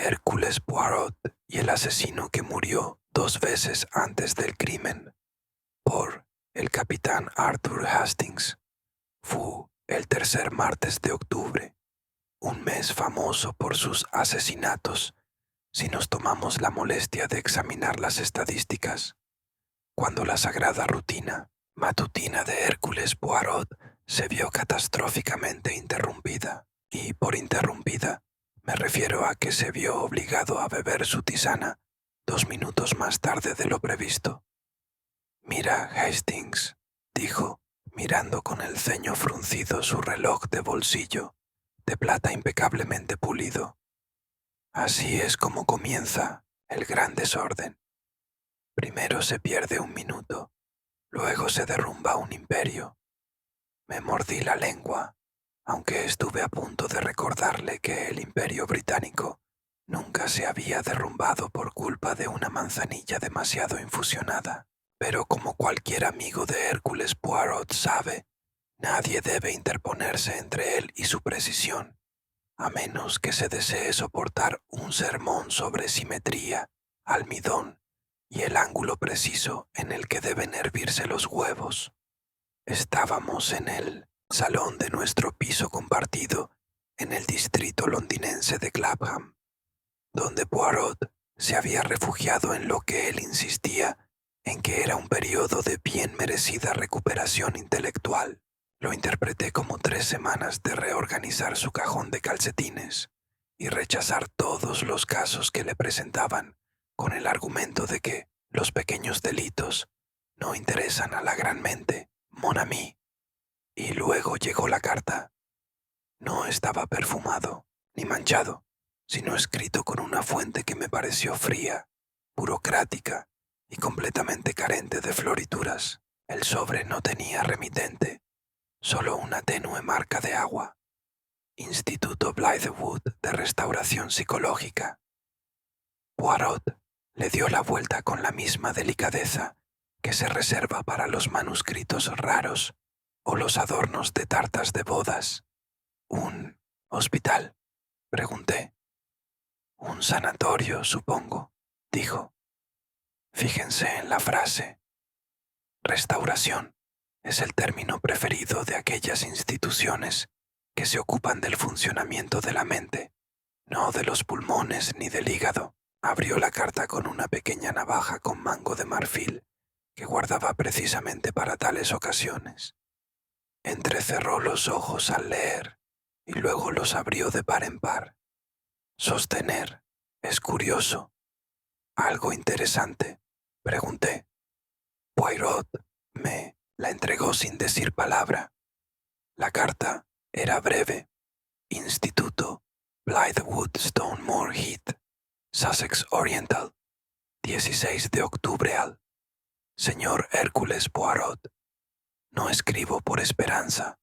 Hércules Poirot y el asesino que murió 2 veces antes del crimen, por el capitán Arthur Hastings. Fue el tercer martes de octubre, un mes famoso por sus asesinatos, si nos tomamos la molestia de examinar las estadísticas. Cuando la sagrada rutina matutina de Hércules Poirot se vio catastróficamente interrumpida, y por interrumpida me refiero a que se vio obligado a beber su tisana 2 minutos más tarde de lo previsto. «Mira, Hastings», dijo, mirando con el ceño fruncido su reloj de bolsillo, de plata impecablemente pulido. «Así es como comienza el gran desorden. Primero se pierde un minuto, luego se derrumba un imperio». Me mordí la lengua, aunque estuve a punto de recordarle que el Imperio Británico nunca se había derrumbado por culpa de una manzanilla demasiado infusionada. Pero como cualquier amigo de Hércules Poirot sabe, nadie debe interponerse entre él y su precisión, a menos que se desee soportar un sermón sobre simetría, almidón y el ángulo preciso en el que deben hervirse los huevos. Estábamos en el salón de nuestro piso compartido en el distrito londinense de Clapham, donde Poirot se había refugiado en lo que él insistía en que era un periodo de bien merecida recuperación intelectual. Lo interpreté como 3 semanas de reorganizar su cajón de calcetines y rechazar todos los casos que le presentaban con el argumento de que los pequeños delitos no interesan a la gran mente, mon ami. Y luego llegó la carta. No estaba perfumado ni manchado, sino escrito con una fuente que me pareció fría, burocrática y completamente carente de florituras. El sobre no tenía remitente, solo una tenue marca de agua. Instituto Blythewood de Restauración Psicológica. Poirot le dio la vuelta con la misma delicadeza que se reserva para los manuscritos raros o los adornos de tartas de bodas. «¿Un hospital?», pregunté. «Un sanatorio, supongo», dijo. Fíjense en la frase. Restauración es el término preferido de aquellas instituciones que se ocupan del funcionamiento de la mente, no de los pulmones ni del hígado. Abrió la carta con una pequeña navaja con mango de marfil que guardaba precisamente para tales ocasiones. Entrecerró los ojos al leer y luego los abrió de par en par. «Sostener es curioso. ¿Algo interesante?», pregunté. Poirot me la entregó sin decir palabra. La carta era breve. Instituto Blythewood Stonemore Heath, Sussex Oriental, 16 de octubre al señor Hércules Poirot. No escribo por esperanza,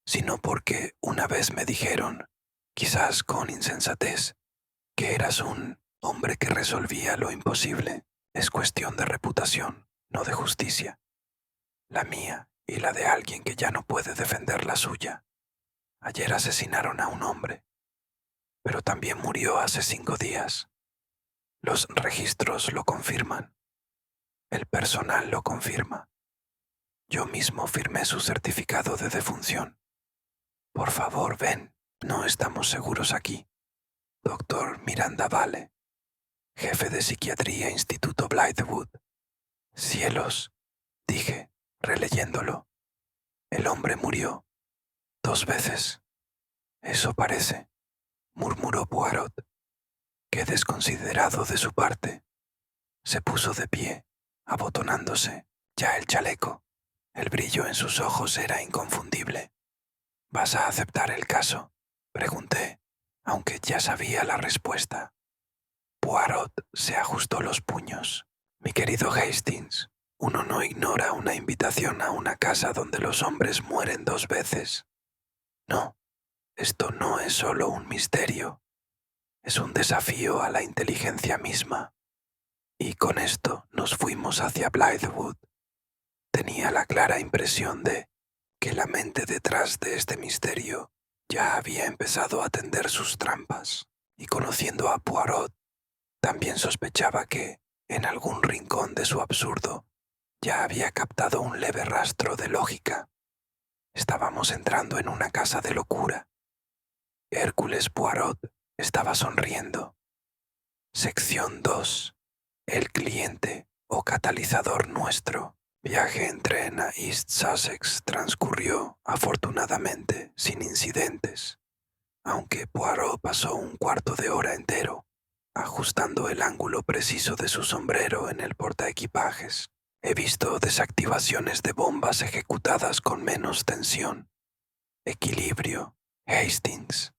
sino porque una vez me dijeron, quizás con insensatez, que eras un hombre que resolvía lo imposible. Es cuestión de reputación, no de justicia. La mía y la de alguien que ya no puede defender la suya. Ayer asesinaron a un hombre, pero también murió hace 5 días. Los registros lo confirman. El personal lo confirma. Yo mismo firmé su certificado de defunción. Por favor, ven, no estamos seguros aquí. Doctor Miranda Vale, jefe de psiquiatría Instituto Blythewood. Cielos, dije, releyéndolo. El hombre murió 2 veces. Eso parece, murmuró Poirot. Qué desconsiderado de su parte. Se puso de pie, abotonándose ya el chaleco. El brillo en sus ojos era inconfundible. «¿Vas a aceptar el caso?», pregunté, aunque ya sabía la respuesta. Poirot se ajustó los puños. «Mi querido Hastings, uno no ignora una invitación a una casa donde los hombres mueren 2 veces. No, esto no es solo un misterio. Es un desafío a la inteligencia misma». Y con esto nos fuimos hacia Blythewood. Tenía la clara impresión de que la mente detrás de este misterio ya había empezado a tender sus trampas, y conociendo a Poirot, también sospechaba que, en algún rincón de su absurdo, ya había captado un leve rastro de lógica. Estábamos entrando en una casa de locura. Hércules Poirot estaba sonriendo. Sección 2. El cliente o catalizador nuestro. Viaje en tren a East Sussex transcurrió, afortunadamente, sin incidentes, aunque Poirot pasó un cuarto de hora entero ajustando el ángulo preciso de su sombrero en el portaequipajes. He visto desactivaciones de bombas ejecutadas con menos tensión. Equilibrio, Hastings.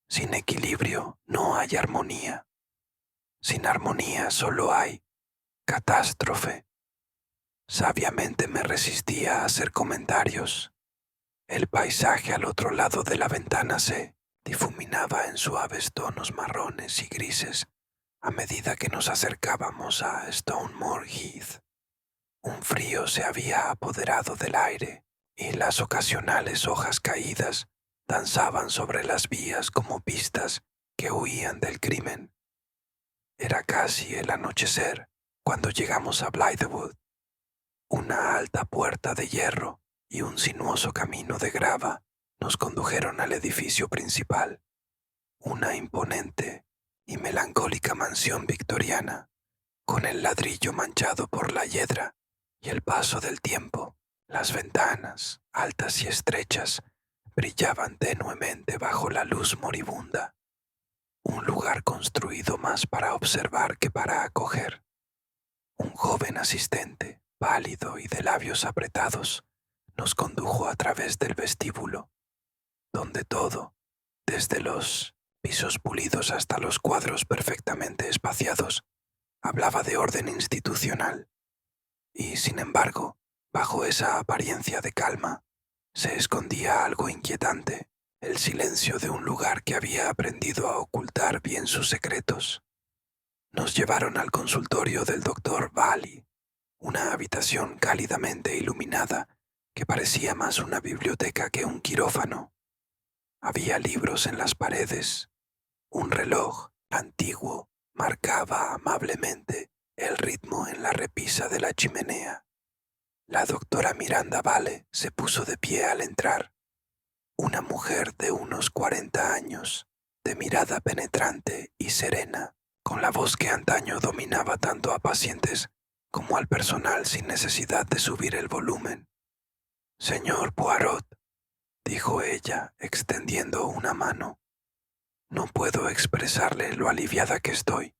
Sin equilibrio no hay armonía. Sin armonía solo hay catástrofe. Sabiamente me resistía a hacer comentarios. El paisaje al otro lado de la ventana se difuminaba en suaves tonos marrones y grises a medida que nos acercábamos a Stonemore Heath. Un frío se había apoderado del aire y las ocasionales hojas caídas danzaban sobre las vías como pistas que huían del crimen. Era casi el anochecer cuando llegamos a Blythewood. Una alta puerta de hierro y un sinuoso camino de grava nos condujeron al edificio principal, una imponente y melancólica mansión victoriana, con el ladrillo manchado por la hiedra y el paso del tiempo. Las ventanas, altas y estrechas, brillaban tenuemente bajo la luz moribunda. Un lugar construido más para observar que para acoger. Un joven asistente, pálido y de labios apretados, nos condujo a través del vestíbulo, donde todo, desde los pisos pulidos hasta los cuadros perfectamente espaciados, hablaba de orden institucional. Y, sin embargo, bajo esa apariencia de calma, se escondía algo inquietante, el silencio de un lugar que había aprendido a ocultar bien sus secretos. Nos llevaron al consultorio del doctor Bally, una habitación cálidamente iluminada que parecía más una biblioteca que un quirófano. Había libros en las paredes. Un reloj antiguo marcaba amablemente el ritmo en la repisa de la chimenea. La doctora Miranda Vale se puso de pie al entrar. Una mujer de unos 40 años, de mirada penetrante y serena, con la voz que antaño dominaba tanto a pacientes como al personal sin necesidad de subir el volumen. «Señor Poirot», dijo ella, extendiendo una mano. «No puedo expresarle lo aliviada que estoy».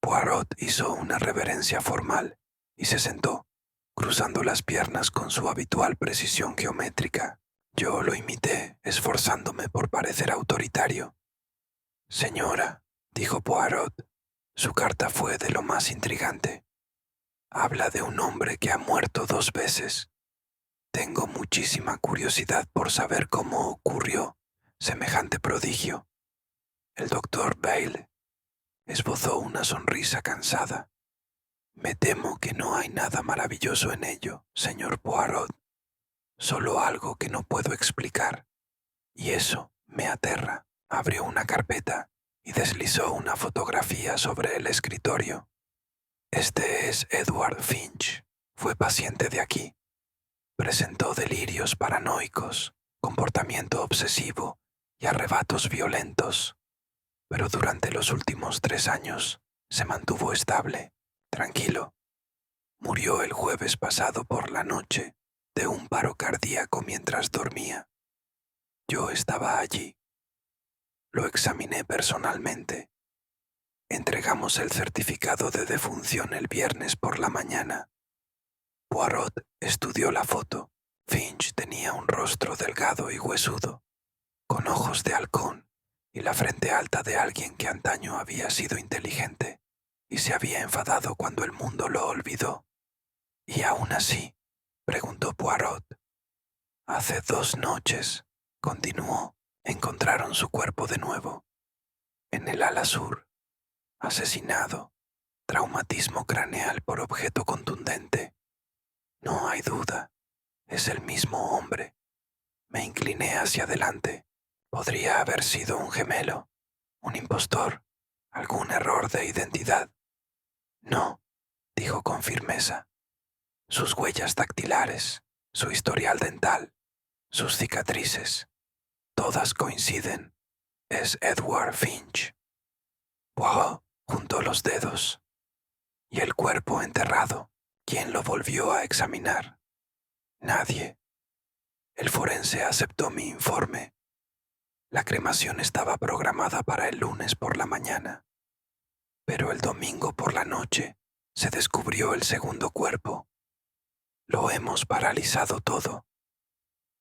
Poirot hizo una reverencia formal y se sentó, cruzando las piernas con su habitual precisión geométrica. Yo lo imité, esforzándome por parecer autoritario. «Señora», dijo Poirot, su carta fue de lo más intrigante. «Habla de un hombre que ha muerto 2 veces. Tengo muchísima curiosidad por saber cómo ocurrió semejante prodigio». El doctor Bayle esbozó una sonrisa cansada. «Me temo que no hay nada maravilloso en ello, señor Poirot. Solo algo que no puedo explicar. Y eso me aterra». Abrió una carpeta y deslizó una fotografía sobre el escritorio. «Este es Edward Finch. Fue paciente de aquí. Presentó delirios paranoicos, comportamiento obsesivo y arrebatos violentos. Pero durante los últimos 3 años se mantuvo estable, tranquilo. Murió el jueves pasado por la noche de un paro cardíaco mientras dormía. Yo estaba allí. Lo examiné personalmente. Entregamos el certificado de defunción el viernes por la mañana. Poirot estudió la foto. Finch tenía un rostro delgado y huesudo, con ojos de halcón y la frente alta de alguien que antaño había sido inteligente y se había enfadado cuando el mundo lo olvidó. «Y aún así», preguntó Poirot. «Hace 2 noches», continuó, «encontraron su cuerpo de nuevo, en el ala sur, asesinado, traumatismo craneal por objeto contundente. No hay duda, es el mismo hombre». Me incliné hacia adelante. Podría haber sido un gemelo. ¿Un impostor? ¿Algún error de identidad? No, dijo con firmeza. Sus huellas dactilares, su historial dental, sus cicatrices, todas coinciden. Es Edward Finch. Poirot juntó los dedos. ¿Y el cuerpo enterrado? ¿Quién lo volvió a examinar? Nadie. El forense aceptó mi informe. La cremación estaba programada para el lunes por la mañana, pero el domingo por la noche se descubrió el segundo cuerpo. Lo hemos paralizado todo.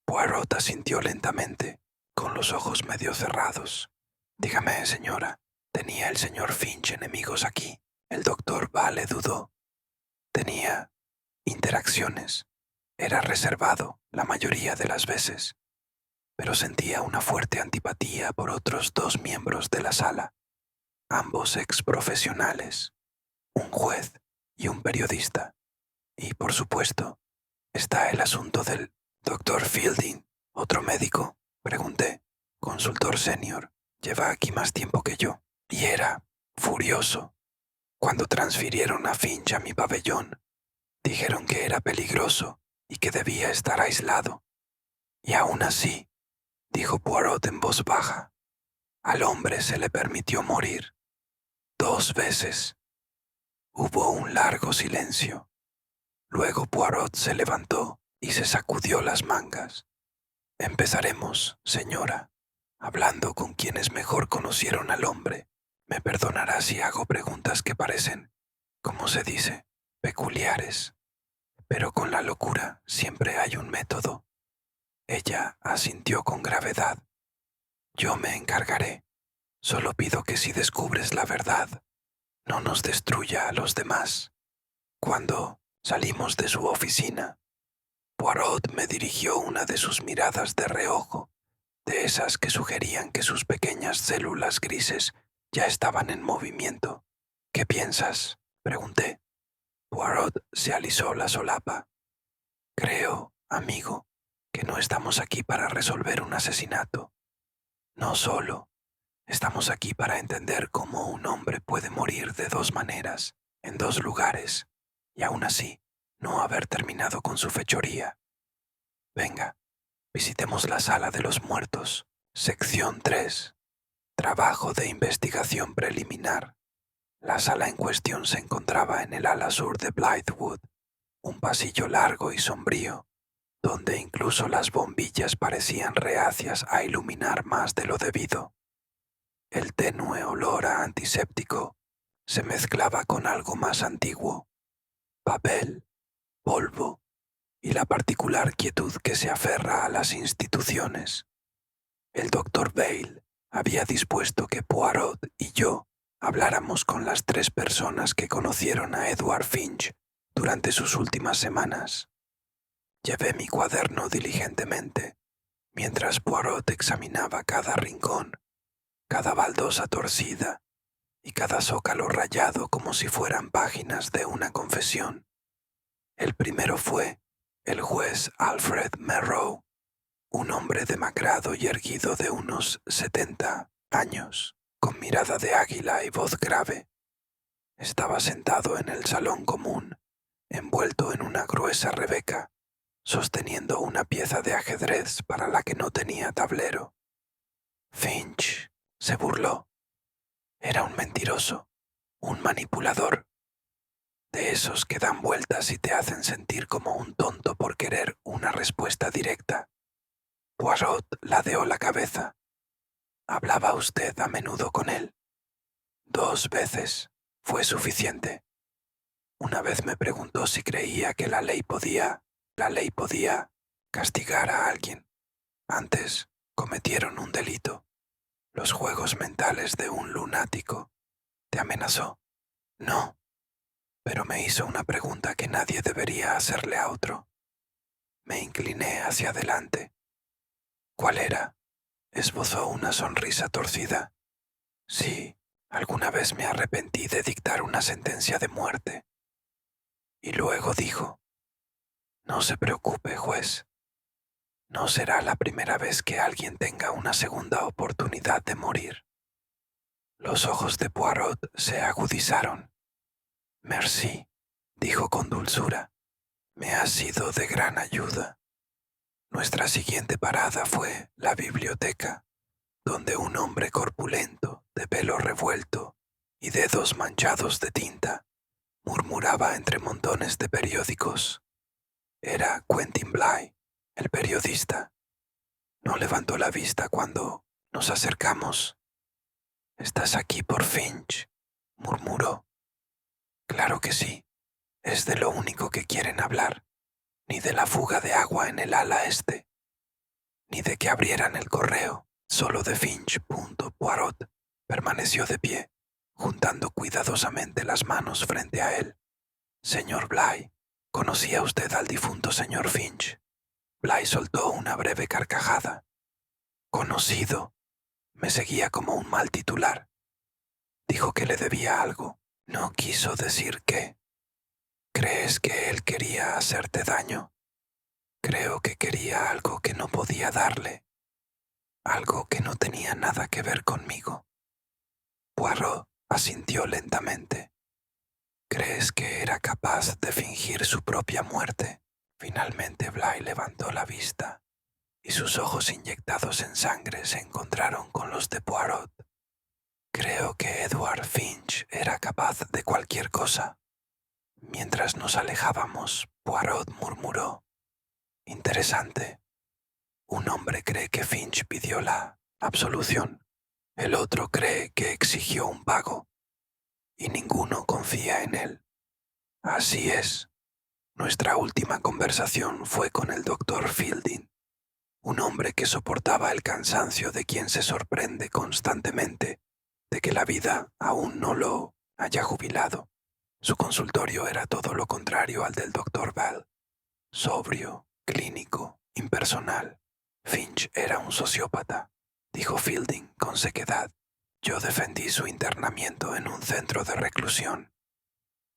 Poirot asintió lentamente, con los ojos medio cerrados. Dígame, señora, ¿tenía el señor Finch enemigos aquí? El doctor Vale dudó. Tenía interacciones. Era reservado la mayoría de las veces, pero sentía una fuerte antipatía por otros dos miembros de la sala, ambos exprofesionales, un juez y un periodista. Y, por supuesto, está el asunto del doctor Fielding, otro médico, pregunté, consultor senior, lleva aquí más tiempo que yo, y era furioso. Cuando transfirieron a Finch a mi pabellón, dijeron que era peligroso y que debía estar aislado. Y aún así, dijo Poirot en voz baja, al hombre se le permitió morir 2 veces. Hubo un largo silencio. Luego Poirot se levantó y se sacudió las mangas. Empezaremos, señora, hablando con quienes mejor conocieron al hombre. Me perdonará si hago preguntas que parecen, como se dice, peculiares. Pero con la locura siempre hay un método. Ella asintió con gravedad. Yo me encargaré. Solo pido que si descubres la verdad, no nos destruya a los demás. Cuando salimos de su oficina, Poirot me dirigió una de sus miradas de reojo, de esas que sugerían que sus pequeñas células grises ya estaban en movimiento. ¿Qué piensas?, pregunté. Poirot se alisó la solapa. Creo, amigo, que no estamos aquí para resolver un asesinato. No solo. Estamos aquí para entender cómo un hombre puede morir de 2 maneras, en 2 lugares, y aún así no haber terminado con su fechoría. Venga, visitemos la sala de los muertos, sección 3. Trabajo de investigación preliminar. La sala en cuestión se encontraba en el ala sur de Blythewood, un pasillo largo y sombrío, donde incluso las bombillas parecían reacias a iluminar más de lo debido. El tenue olor a antiséptico se mezclaba con algo más antiguo, papel, polvo y la particular quietud que se aferra a las instituciones. El doctor Bale había dispuesto que Poirot y yo habláramos con las 3 personas que conocieron a Edward Finch durante sus últimas semanas. Llevé mi cuaderno diligentemente, mientras Poirot examinaba cada rincón, cada baldosa torcida y cada zócalo rayado como si fueran páginas de una confesión. El primero fue el juez Alfred Merrow, un hombre demacrado y erguido de unos 70 años, con mirada de águila y voz grave. Estaba sentado en el salón común, envuelto en una gruesa rebeca, sosteniendo una pieza de ajedrez para la que no tenía tablero. Finch se burló. Era un mentiroso, un manipulador, de esos que dan vueltas y te hacen sentir como un tonto por querer una respuesta directa. Poirot ladeó la cabeza. ¿Hablaba usted a menudo con él? 2 veces. Fue suficiente. Una vez me preguntó si creía que la ley podía castigar a alguien. Antes cometieron un delito. Los juegos mentales de un lunático. ¿Te amenazó? No, pero me hizo una pregunta que nadie debería hacerle a otro. Me incliné hacia adelante. ¿Cuál era? Esbozó una sonrisa torcida. Sí, alguna vez me arrepentí de dictar una sentencia de muerte. Y luego dijo, no se preocupe, juez. No será la primera vez que alguien tenga una segunda oportunidad de morir. Los ojos de Poirot se agudizaron. «Merci», dijo con dulzura. «Me ha sido de gran ayuda». Nuestra siguiente parada fue la biblioteca, donde un hombre corpulento, de pelo revuelto y dedos manchados de tinta, murmuraba entre montones de periódicos. Era Quentin Bly, el periodista. No levantó la vista cuando nos acercamos. «¿Estás aquí por Finch?», murmuró. «Claro que sí. Es de lo único que quieren hablar. Ni de la fuga de agua en el ala este, ni de que abrieran el correo. Solo de Finch». Poirot permaneció de pie, juntando cuidadosamente las manos frente a él. «Señor Bly, ¿conocía usted al difunto señor Finch?». Bly soltó una breve carcajada. «Conocido». Me seguía como un mal titular. Dijo que le debía algo. No quiso decir qué. ¿Crees que él quería hacerte daño? Creo que quería algo que no podía darle. Algo que no tenía nada que ver conmigo. Poirot asintió lentamente. ¿Crees que era capaz de fingir su propia muerte? Finalmente Bly levantó la vista y sus ojos inyectados en sangre se encontraron con los de Poirot. Creo que Edward Finch era capaz de cualquier cosa. Mientras nos alejábamos, Poirot murmuró: «Interesante. Un hombre cree que Finch pidió la absolución. El otro cree que exigió un pago. Y ninguno confía en él. Así es. Nuestra última conversación fue con el doctor Fielding, un hombre que soportaba el cansancio de quien se sorprende constantemente de que la vida aún no lo haya jubilado. Su consultorio era todo lo contrario al del doctor Bell. Sobrio, clínico, impersonal. Finch era un sociópata», dijo Fielding con sequedad. «Yo defendí su internamiento en un centro de reclusión.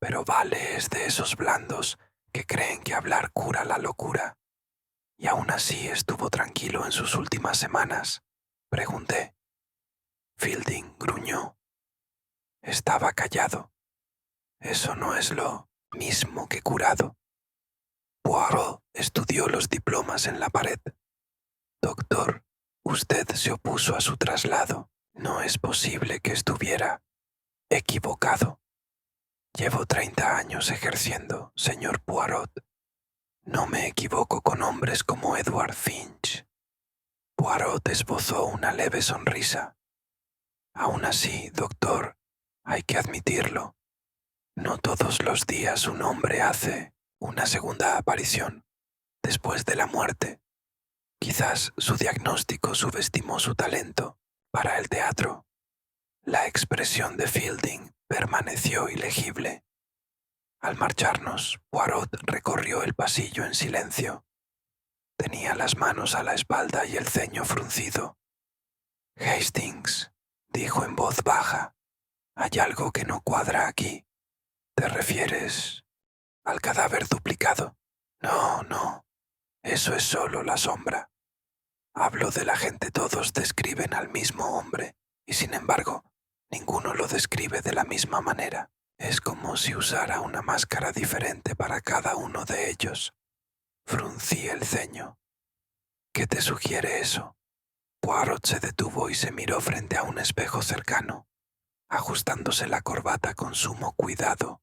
Pero Vale es de esos blandos que creen que hablar cura la locura. ¿Y aún así estuvo tranquilo en sus últimas semanas?», pregunté. Fielding gruñó. «Estaba callado. Eso no es lo mismo que curado». Poirot estudió los diplomas en la pared. «Doctor, usted se opuso a su traslado. No es posible que estuviera equivocado. Llevo 30 años ejerciendo, señor Poirot. No me equivoco con hombres como Edward Finch». Poirot esbozó una leve sonrisa. «Aún así, doctor, hay que admitirlo. No todos los días un hombre hace una segunda aparición después de la muerte. Quizás su diagnóstico subestimó su talento para el teatro». La expresión de Fielding permaneció ilegible. Al marcharnos, Poirot recorrió el pasillo en silencio. Tenía las manos a la espalda y el ceño fruncido. «Hastings», dijo en voz baja, «hay algo que no cuadra aquí». «¿Te refieres al cadáver duplicado?» «No, no. Eso es solo la sombra. Hablo de la gente. Todos describen al mismo hombre, y sin embargo, ninguno lo describe de la misma manera. Es como si usara una máscara diferente para cada uno de ellos». Fruncí el ceño. «¿Qué te sugiere eso?». Poirot se detuvo y se miró frente a un espejo cercano, ajustándose la corbata con sumo cuidado.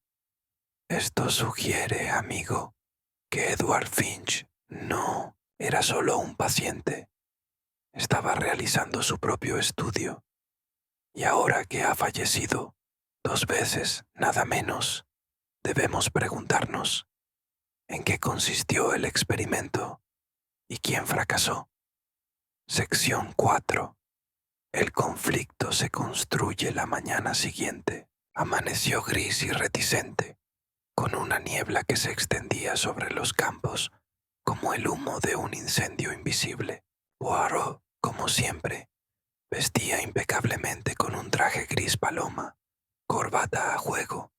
«Esto sugiere, amigo, que Edward Finch no era solo un paciente. Estaba realizando su propio estudio. Y ahora que ha fallecido 2 veces, nada menos, debemos preguntarnos en qué consistió el experimento y quién fracasó». Sección 4. El conflicto se construye la mañana siguiente. Amaneció gris y reticente, con una niebla que se extendía sobre los campos como el humo de un incendio invisible. Poirot, como siempre, vestía impecablemente con un traje gris paloma, corbata a juego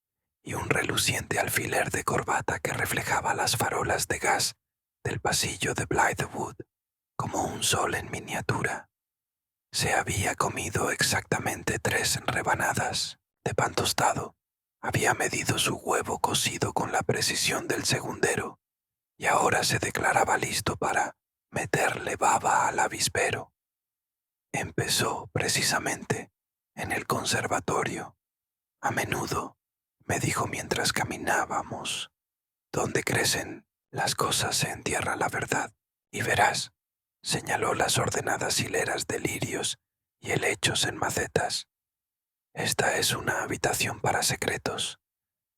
y un reluciente alfiler de corbata que reflejaba las farolas de gas del pasillo de Blythewood como un sol en miniatura. Se había comido exactamente 3 rebanadas de pan tostado. Había medido su huevo cocido con la precisión del segundero y ahora se declaraba listo para meterle baba al avispero. Empezó precisamente en el conservatorio. A menudo, me dijo mientras caminábamos, donde crecen las cosas se entierra la verdad. Y verás, señaló las ordenadas hileras de lirios y helechos en macetas. Esta es una habitación para secretos.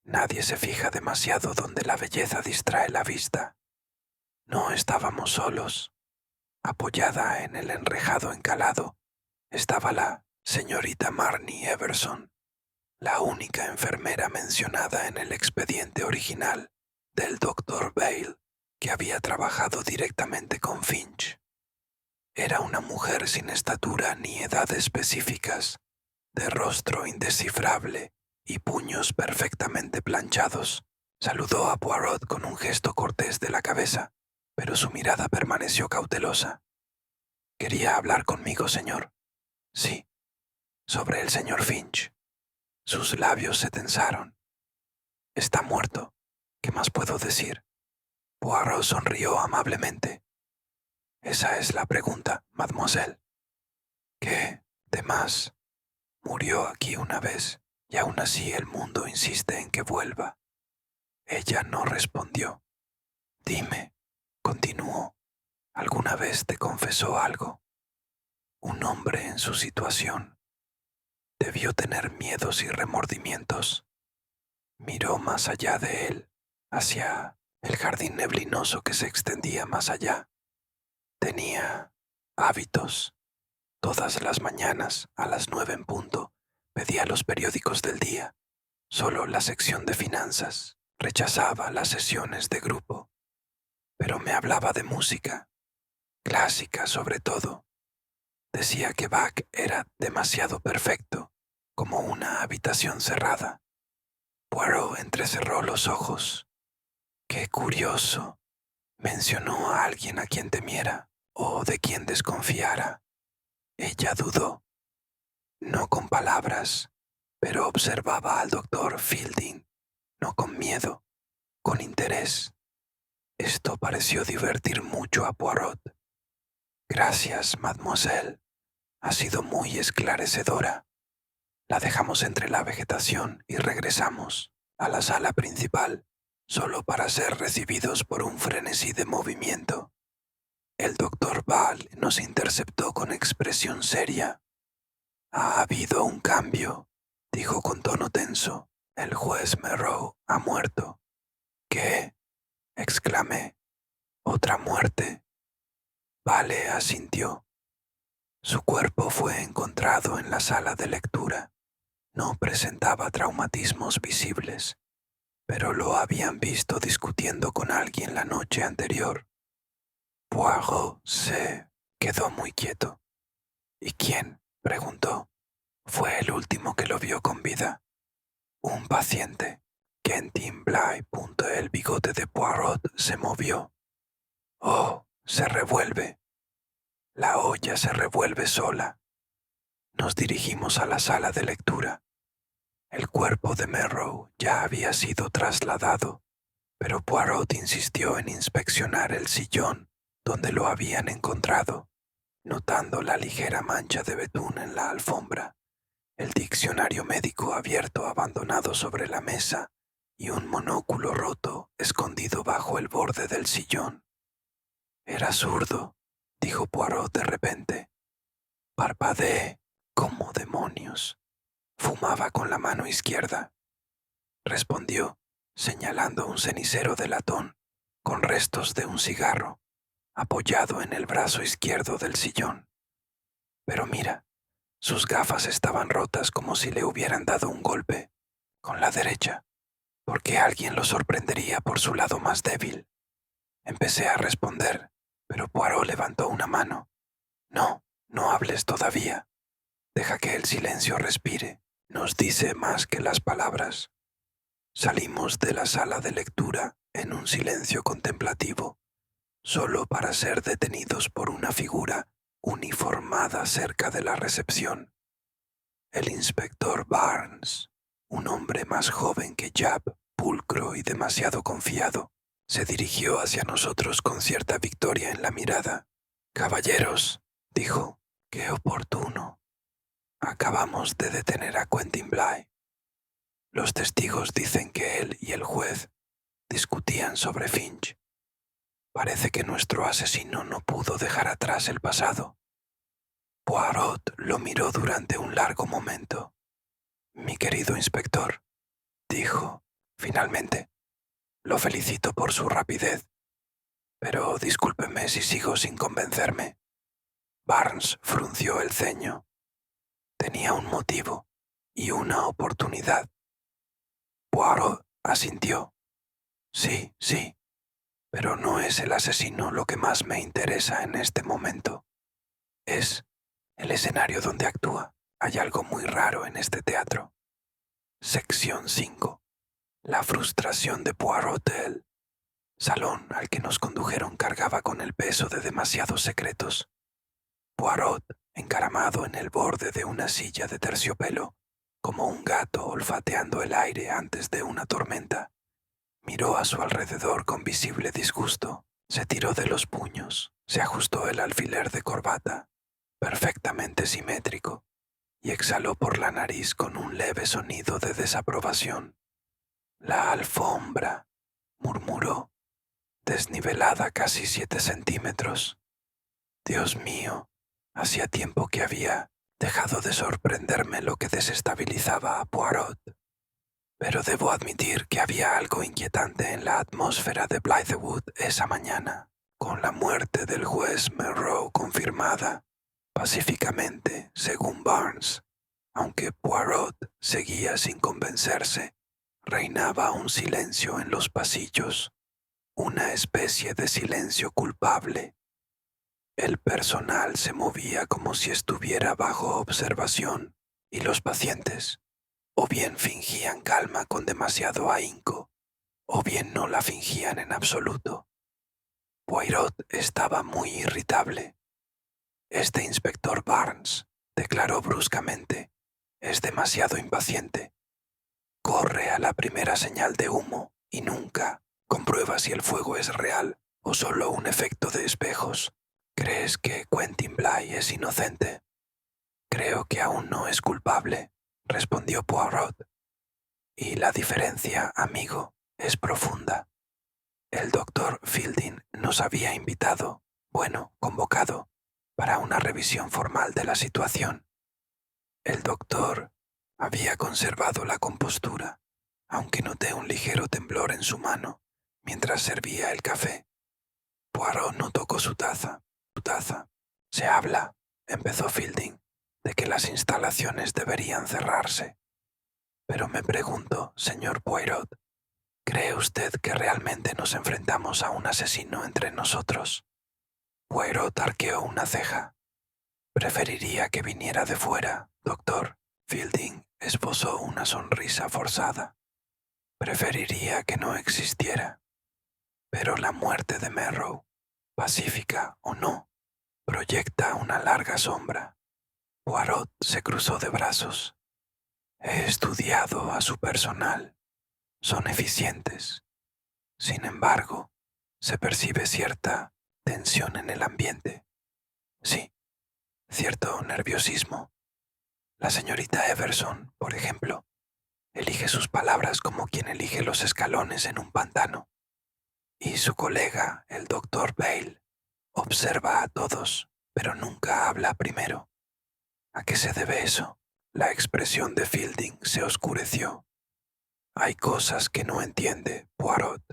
Nadie se fija demasiado donde la belleza distrae la vista. No estábamos solos. Apoyada en el enrejado encalado estaba la señorita Marnie Everson, la única enfermera mencionada en el expediente original del doctor Bale, que había trabajado directamente con Finch. Era una mujer sin estatura ni edad específicas, de rostro indescifrable y puños perfectamente planchados. Saludó a Poirot con un gesto cortés de la cabeza, pero su mirada permaneció cautelosa. ¿Quería hablar conmigo, señor? Sí, sobre el señor Finch. Sus labios se tensaron. Está muerto. ¿Qué más puedo decir? Poirot sonrió amablemente. Esa es la pregunta, mademoiselle. ¿Qué de más? Murió aquí una vez y aún así el mundo insiste en que vuelva. Ella no respondió. Dime, continuó, ¿alguna vez te confesó algo? Un hombre en su situación debió tener miedos y remordimientos. Miró más allá de él, hacia el jardín neblinoso que se extendía más allá. Tenía hábitos. Todas las mañanas, a las 9 en punto, pedía los periódicos del día. Solo la sección de finanzas. Rechazaba las sesiones de grupo. Pero me hablaba de música, clásica sobre todo. Decía que Bach era demasiado perfecto, como una habitación cerrada. Poirot entrecerró los ojos. Qué curioso. Mencionó a alguien a quien temiera o de quien desconfiara. Ella dudó, no con palabras, pero observaba al doctor Fielding, no con miedo, con interés. Esto pareció divertir mucho a Poirot. Gracias, mademoiselle. Ha sido muy esclarecedora. La dejamos entre la vegetación y regresamos a la sala principal, solo para ser recibidos por un frenesí de movimiento. El doctor Ball nos interceptó con expresión seria. Ha habido un cambio, dijo con tono tenso. El juez Merrow ha muerto. ¿Qué? Exclamé. ¿Otra muerte? Vale asintió. Su cuerpo fue encontrado en la sala de lectura. No presentaba traumatismos visibles, pero lo habían visto discutiendo con alguien la noche anterior. Poirot se quedó muy quieto. ¿Y quién? Preguntó. Fue el último que lo vio con vida. Un paciente. Quentin Bly. El bigote de Poirot se movió. Oh, se revuelve. La olla se revuelve sola. Nos dirigimos a la sala de lectura. El cuerpo de Merrow ya había sido trasladado, pero Poirot insistió en inspeccionar el sillón donde lo habían encontrado, notando la ligera mancha de betún en la alfombra, el diccionario médico abierto abandonado sobre la mesa y un monóculo roto escondido bajo el borde del sillón. Era zurdo, dijo Poirot de repente. Parpadeé. ¿Cómo demonios? Fumaba con la mano izquierda. Respondió, señalando un cenicero de latón con restos de un cigarro, apoyado en el brazo izquierdo del sillón. Pero mira, sus gafas estaban rotas como si le hubieran dado un golpe, con la derecha, porque alguien lo sorprendería por su lado más débil. Empecé a responder, pero Poirot levantó una mano. No, no hables todavía. Deja que el silencio respire. Nos dice más que las palabras. Salimos de la sala de lectura en un silencio contemplativo, solo para ser detenidos por una figura uniformada cerca de la recepción. El inspector Barnes, un hombre más joven que Jup, pulcro y demasiado confiado, se dirigió hacia nosotros con cierta victoria en la mirada. «Caballeros», dijo, «qué oportuno. Acabamos de detener a Quentin Bly. Los testigos dicen que él y el juez discutían sobre Finch. Parece que nuestro asesino no pudo dejar atrás el pasado». Poirot lo miró durante un largo momento. «Mi querido inspector», dijo, finalmente, «lo felicito por su rapidez, pero discúlpeme si sigo sin convencerme». Barnes frunció el ceño. Tenía un motivo y una oportunidad. Poirot asintió. «Sí, sí, pero no es el asesino lo que más me interesa en este momento. Es el escenario donde actúa. Hay algo muy raro en este teatro». Sección 5. La frustración de Poirot. El salón al que nos condujeron cargaba con el peso de demasiados secretos. Poirot, encaramado en el borde de una silla de terciopelo, como un gato olfateando el aire antes de una tormenta, miró a su alrededor con visible disgusto, se tiró de los puños, se ajustó el alfiler de corbata, perfectamente simétrico, y exhaló por la nariz con un leve sonido de desaprobación. «La alfombra», murmuró, «desnivelada casi 7 centímetros. Dios mío, hacía tiempo que había dejado de sorprenderme lo que desestabilizaba a Poirot. Pero debo admitir que había algo inquietante en la atmósfera de Blythewood esa mañana, con la muerte del juez Monroe confirmada pacíficamente, según Barnes. Aunque Poirot seguía sin convencerse, reinaba un silencio en los pasillos, una especie de silencio culpable. El personal se movía como si estuviera bajo observación, y los pacientes o bien fingían calma con demasiado ahínco, o bien no la fingían en absoluto. Poirot estaba muy irritable. «Este inspector Barnes», declaró bruscamente, «es demasiado impaciente. Corre a la primera señal de humo y nunca comprueba si el fuego es real o solo un efecto de espejos. ¿Crees que Quentin Bly es inocente?» «Creo que aún no es culpable», respondió Poirot. «Y la diferencia, amigo, es profunda. El doctor Fielding nos había invitado, convocado, para una revisión formal de la situación. El doctor había conservado la compostura, aunque noté un ligero temblor en su mano mientras servía el café. Poirot no tocó su taza. «Se habla», empezó Fielding, «de que las instalaciones deberían cerrarse. Pero me pregunto, señor Poirot, ¿cree usted que realmente nos enfrentamos a un asesino entre nosotros?» Poirot arqueó una ceja. «Preferiría que viniera de fuera, doctor». Fielding esbozó una sonrisa forzada. «Preferiría que no existiera. Pero la muerte de Monroe, pacífica o no, proyecta una larga sombra». Poirot se cruzó de brazos. «He estudiado a su personal. Son eficientes. Sin embargo, se percibe cierta tensión en el ambiente. Sí, cierto nerviosismo. La señorita Everson, por ejemplo, elige sus palabras como quien elige los escalones en un pantano. Y su colega, el doctor Bale, observa a todos, pero nunca habla primero. ¿A qué se debe eso?» La expresión de Fielding se oscureció. «Hay cosas que no entiende, Poirot.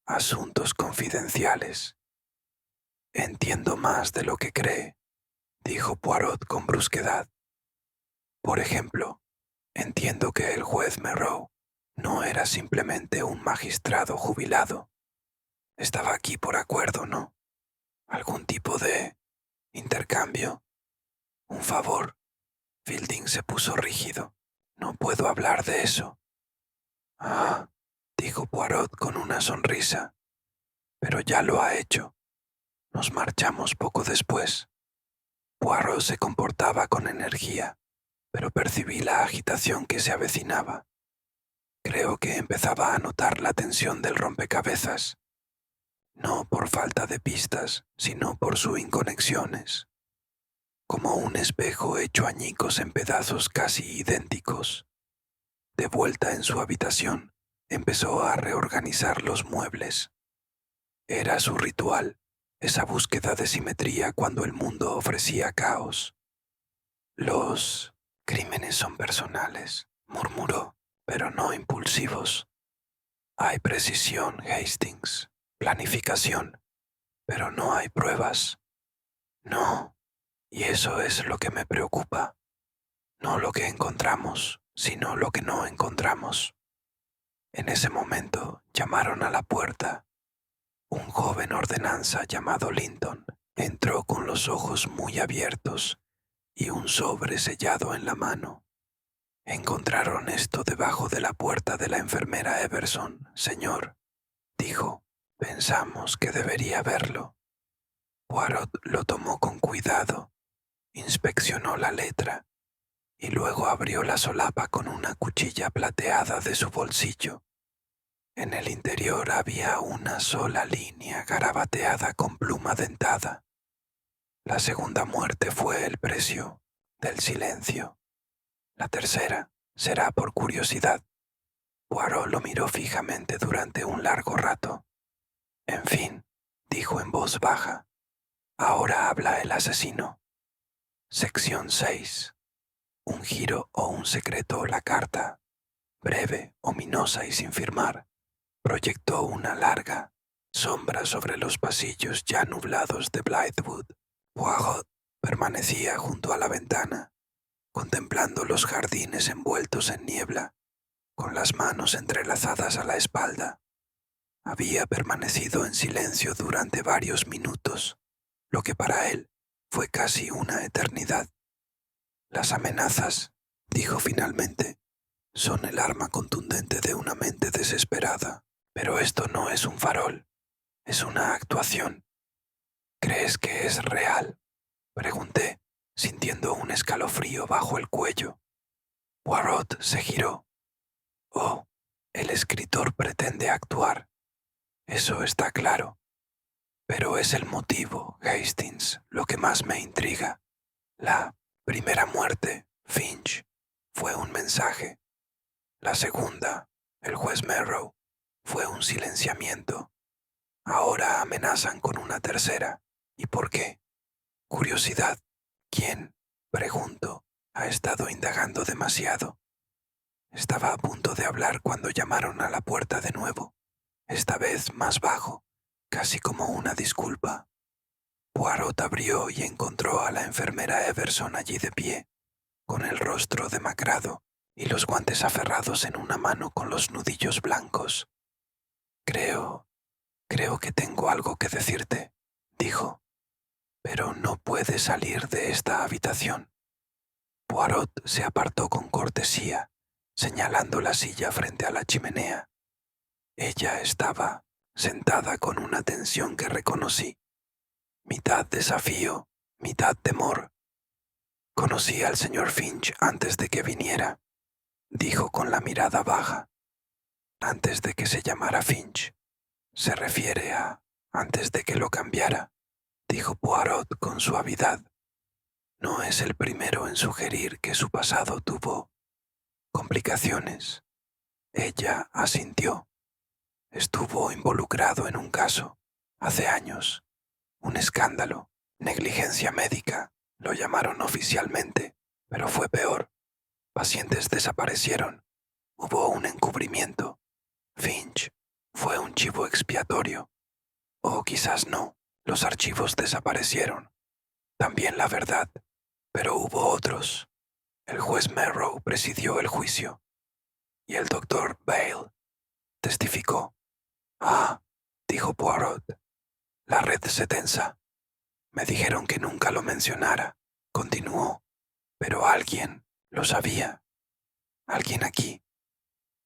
Asuntos confidenciales». «Entiendo más de lo que cree», dijo Poirot con brusquedad. «Por ejemplo, entiendo que el juez Monroe no era simplemente un magistrado jubilado. Estaba aquí por acuerdo, ¿no? Algún tipo de intercambio, un favor». Fielding se puso rígido. «No puedo hablar de eso». «Ah», dijo Poirot con una sonrisa, «pero ya lo ha hecho. Nos marchamos poco después. Poirot se comportaba con energía, pero percibí la agitación que se avecinaba. Creo que empezaba a notar la tensión del rompecabezas, no por falta de pistas, sino por sus inconexiones, como un espejo hecho añicos en pedazos casi idénticos. De vuelta en su habitación, empezó a reorganizar los muebles. Era su ritual, esa búsqueda de simetría cuando el mundo ofrecía caos. Los crímenes son personales, murmuró, pero no impulsivos. Hay precisión, Hastings, planificación, pero no hay pruebas. No, y eso es lo que me preocupa. No lo que encontramos, sino lo que no encontramos. En ese momento llamaron a la puerta. Un joven ordenanza llamado Linton entró con los ojos muy abiertos y un sobre sellado en la mano. Encontraron esto debajo de la puerta de la enfermera Everson, señor, dijo. Pensamos que debería verlo. Poirot lo tomó con cuidado, inspeccionó la letra y luego abrió la solapa con una cuchilla plateada de su bolsillo. En el interior había una sola línea garabateada con pluma dentada. La segunda muerte fue el precio del silencio. La tercera será por curiosidad. Poirot lo miró fijamente durante un largo rato. En fin, dijo en voz baja, ahora habla el asesino. Sección 6. Un giro o un secreto. La carta, breve, ominosa y sin firmar, proyectó una larga sombra sobre los pasillos ya nublados de Blythewood. Poirot permanecía junto a la ventana, contemplando los jardines envueltos en niebla, con las manos entrelazadas a la espalda. Había permanecido en silencio durante varios minutos, lo que para él fue casi una eternidad. Las amenazas, dijo finalmente, son el arma contundente de una mente desesperada, pero esto no es un farol, es una actuación. ¿Crees que es real?, pregunté, sintiendo un escalofrío bajo el cuello. Poirot se giró. Oh, el escritor pretende actuar. Eso está claro. Pero es el motivo, Hastings, lo que más me intriga. La primera muerte, Finch, fue un mensaje. La segunda, el juez Merrow, fue un silenciamiento. Ahora amenazan con una tercera. ¿Y por qué? Curiosidad. ¿Quién? Pregunto. Ha estado indagando demasiado. Estaba a punto de hablar cuando llamaron a la puerta de nuevo, esta vez más bajo, casi como una disculpa. Poirot abrió y encontró a la enfermera Everson allí de pie, con el rostro demacrado y los guantes aferrados en una mano con los nudillos blancos. Creo que tengo algo que decirte, dijo, pero no puedes salir de esta habitación. Poirot se apartó con cortesía, señalando la silla frente a la chimenea. Ella estaba sentada con una tensión que reconocí, mitad desafío, mitad temor. Conocí al señor Finch antes de que viniera, dijo con la mirada baja. Antes de que se llamara Finch. Se refiere a antes de que lo cambiara, dijo Poirot con suavidad. No es el primero en sugerir que su pasado tuvo complicaciones. Ella asintió. Estuvo involucrado en un caso, hace años. Un escándalo, negligencia médica, lo llamaron oficialmente, pero fue peor. Pacientes desaparecieron. Hubo un encubrimiento. Finch fue un chivo expiatorio. O quizás no, los archivos desaparecieron. También la verdad, pero hubo otros. El juez Merrow presidió el juicio. Y el doctor Bale testificó. Ah, dijo Poirot. La red se tensa. Me dijeron que nunca lo mencionara, continuó. Pero alguien lo sabía. Alguien aquí.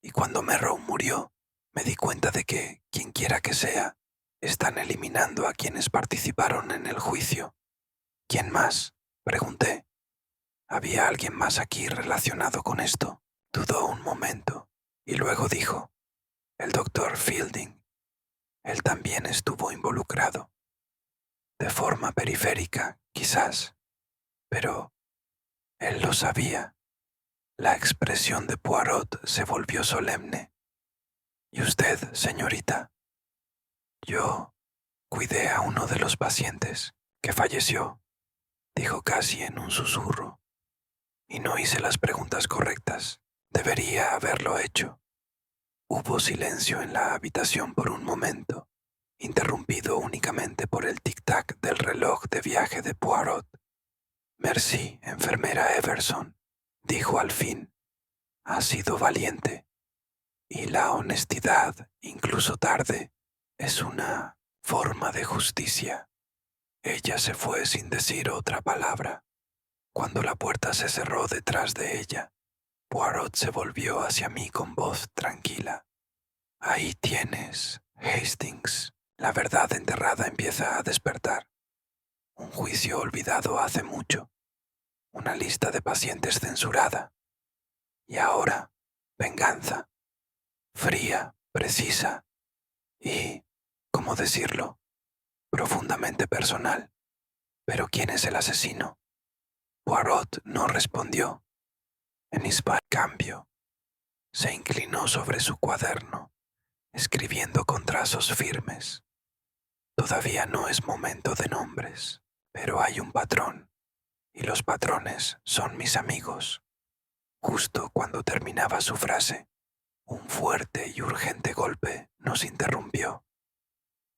Y cuando Merrow murió, me di cuenta de que, quienquiera que sea, están eliminando a quienes participaron en el juicio. ¿Quién más? Pregunté. ¿Había alguien más aquí relacionado con esto? Dudó un momento y luego dijo, el doctor Fielding. Él también estuvo involucrado. De forma periférica, quizás, pero él lo sabía. La expresión de Poirot se volvió solemne. ¿Y usted, señorita? Yo cuidé a uno de los pacientes que falleció, dijo casi en un susurro, y no hice las preguntas correctas. Debería haberlo hecho. Hubo silencio en la habitación por un momento, interrumpido únicamente por el tic-tac del reloj de viaje de Poirot. Merci, enfermera Everson, dijo al fin. Ha sido valiente. Y la honestidad, incluso tarde, es una forma de justicia. Ella se fue sin decir otra palabra. Cuando la puerta se cerró detrás de ella, Poirot se volvió hacia mí con voz tranquila. Ahí tienes, Hastings. La verdad enterrada empieza a despertar. Un juicio olvidado hace mucho. Una lista de pacientes censurada. Y ahora, venganza. Fría, precisa y, ¿cómo decirlo?, profundamente personal. Pero ¿quién es el asesino? Poirot no respondió. En cambio, se inclinó sobre su cuaderno, escribiendo con trazos firmes. Todavía no es momento de nombres, pero hay un patrón, y los patrones son mis amigos. Justo cuando terminaba su frase, un fuerte y urgente golpe nos interrumpió.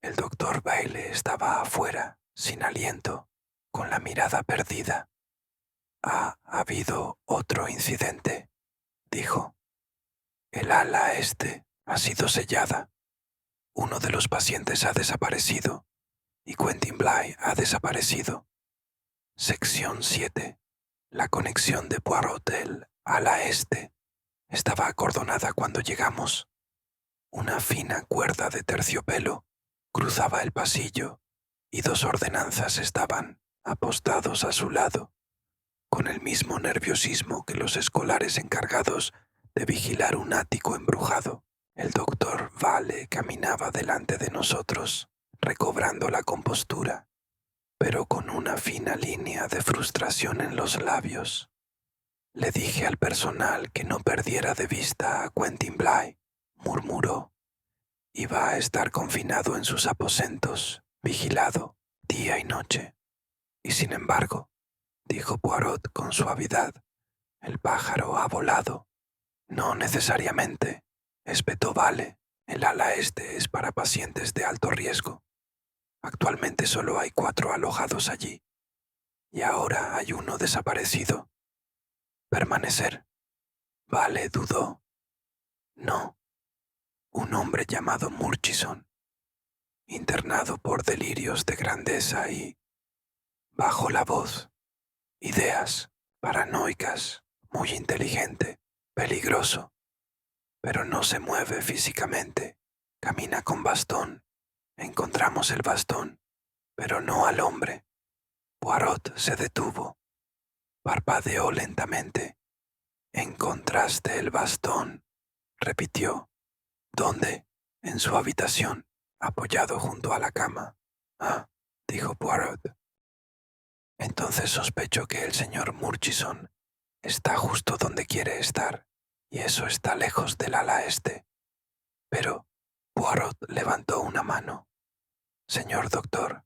El doctor Bailey estaba afuera, sin aliento, con la mirada perdida. Ha habido otro incidente, dijo. El ala este ha sido sellada. Uno de los pacientes ha desaparecido y Quentin Bly ha desaparecido. Sección 7. La conexión de Poirot del ala este estaba acordonada cuando llegamos. Una fina cuerda de terciopelo cruzaba el pasillo y dos ordenanzas estaban apostados a su lado, con el mismo nerviosismo que los escolares encargados de vigilar un ático embrujado. El doctor Vale caminaba delante de nosotros, recobrando la compostura, pero con una fina línea de frustración en los labios. Le dije al personal que no perdiera de vista a Quentin Bly, murmuró. Iba a estar confinado en sus aposentos, vigilado, día y noche. Y sin embargo, dijo Poirot con suavidad, el pájaro ha volado. No necesariamente, espetó Vale. El ala este es para pacientes de alto riesgo. Actualmente solo hay 4 alojados allí. Y ahora hay uno desaparecido. Permanecer. Vale dudó. No. Un hombre llamado Murchison, internado por delirios de grandeza y, bajó la voz, ideas paranoicas, muy inteligente, peligroso, pero no se mueve físicamente, camina con bastón. Encontramos el bastón, pero no al hombre. Poirot se detuvo, parpadeó lentamente. ¿Encontraste el bastón?, repitió. ¿Dónde? En su habitación, apoyado junto a la cama. Ah, dijo Poirot. Entonces sospecho que el señor Murchison está justo donde quiere estar, y eso está lejos del ala este. Pero Poirot levantó una mano. Señor doctor,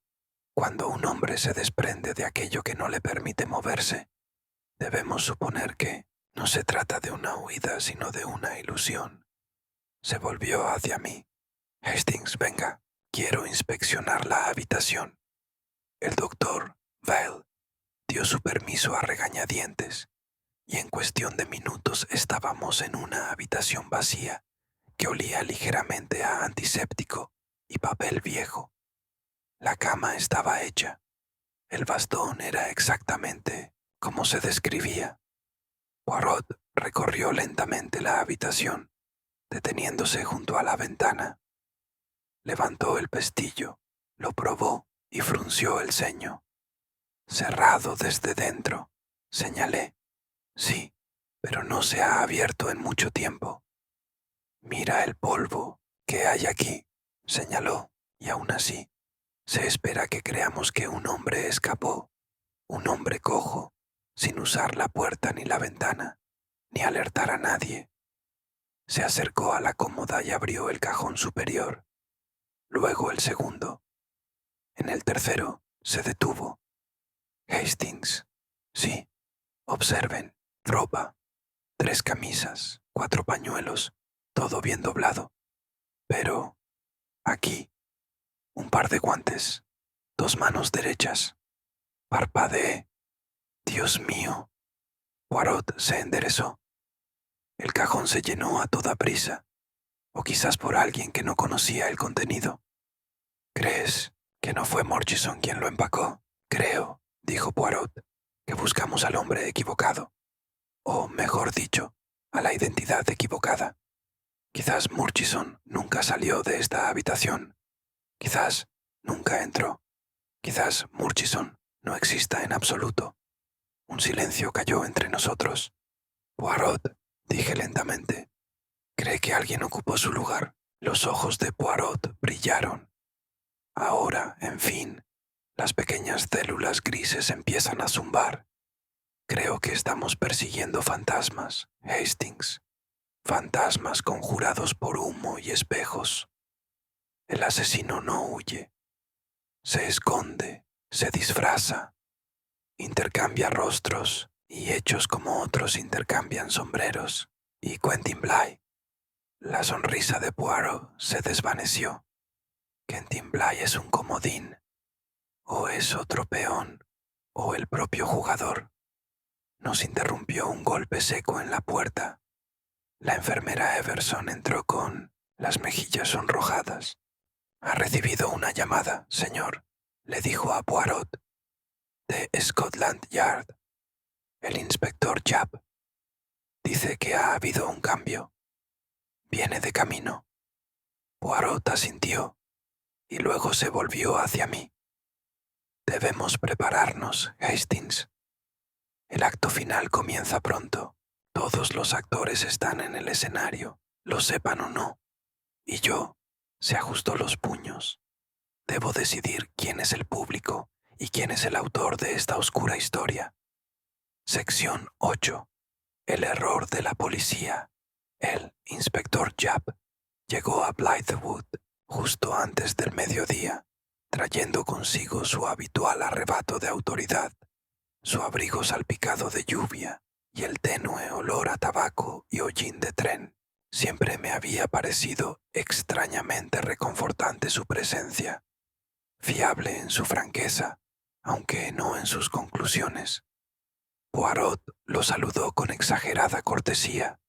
cuando un hombre se desprende de aquello que no le permite moverse, debemos suponer que no se trata de una huida, sino de una ilusión. Se volvió hacia mí. Hastings, venga, quiero inspeccionar la habitación. El doctor Vale dio su permiso a regañadientes, y en cuestión de minutos estábamos en una habitación vacía que olía ligeramente a antiséptico y papel viejo. La cama estaba hecha. El bastón era exactamente como se describía. Poirot recorrió lentamente la habitación, deteniéndose junto a la ventana. Levantó el pestillo, lo probó y frunció el ceño. Cerrado desde dentro, señalé. Sí, pero no se ha abierto en mucho tiempo. Mira el polvo que hay aquí, señaló, y aún así, se espera que creamos que un hombre escapó, un hombre cojo, sin usar la puerta ni la ventana, ni alertar a nadie. Se acercó a la cómoda y abrió el cajón superior, luego el segundo. En el tercero se detuvo. Hastings. Sí, observen, ropa, 3 camisas, 4 pañuelos, todo bien doblado. Pero aquí, un par de guantes, 2 manos derechas. Parpadeé. Dios mío. Poirot se enderezó. El cajón se llenó a toda prisa, o quizás por alguien que no conocía el contenido. ¿Crees que no fue Murchison quien lo empacó? Creo, dijo Poirot, que buscamos al hombre equivocado, o mejor dicho, a la identidad equivocada. Quizás Murchison nunca salió de esta habitación. Quizás nunca entró. Quizás Murchison no exista en absoluto. Un silencio cayó entre nosotros. Poirot, dije lentamente, ¿cree que alguien ocupó su lugar? Los ojos de Poirot brillaron. Ahora, en fin, las pequeñas células grises empiezan a zumbar. Creo que estamos persiguiendo fantasmas, Hastings. Fantasmas conjurados por humo y espejos. El asesino no huye. Se esconde, se disfraza, intercambia rostros y hechos como otros intercambian sombreros. Y Quentin Bly. La sonrisa de Poirot se desvaneció. Quentin Bly es un comodín, o es otro peón, o el propio jugador. Nos interrumpió un golpe seco en la puerta. La enfermera Everson entró con las mejillas sonrojadas. «Ha recibido una llamada, señor», le dijo a Poirot, «de Scotland Yard. El inspector Japp. Dice que ha habido un cambio. Viene de camino». Poirot asintió y luego se volvió hacia mí. «Debemos prepararnos, Hastings. El acto final comienza pronto. Todos los actores están en el escenario, lo sepan o no. Y yo», se ajustó los puños, «debo decidir quién es el público y quién es el autor de esta oscura historia». Sección 8. El error de la policía. El inspector Japp llegó a Blythewood justo antes del mediodía, trayendo consigo su habitual arrebato de autoridad, su abrigo salpicado de lluvia y el tenue olor a tabaco y hollín de tren. Siempre me había parecido extrañamente reconfortante su presencia, fiable en su franqueza, aunque no en sus conclusiones. Poirot lo saludó con exagerada cortesía,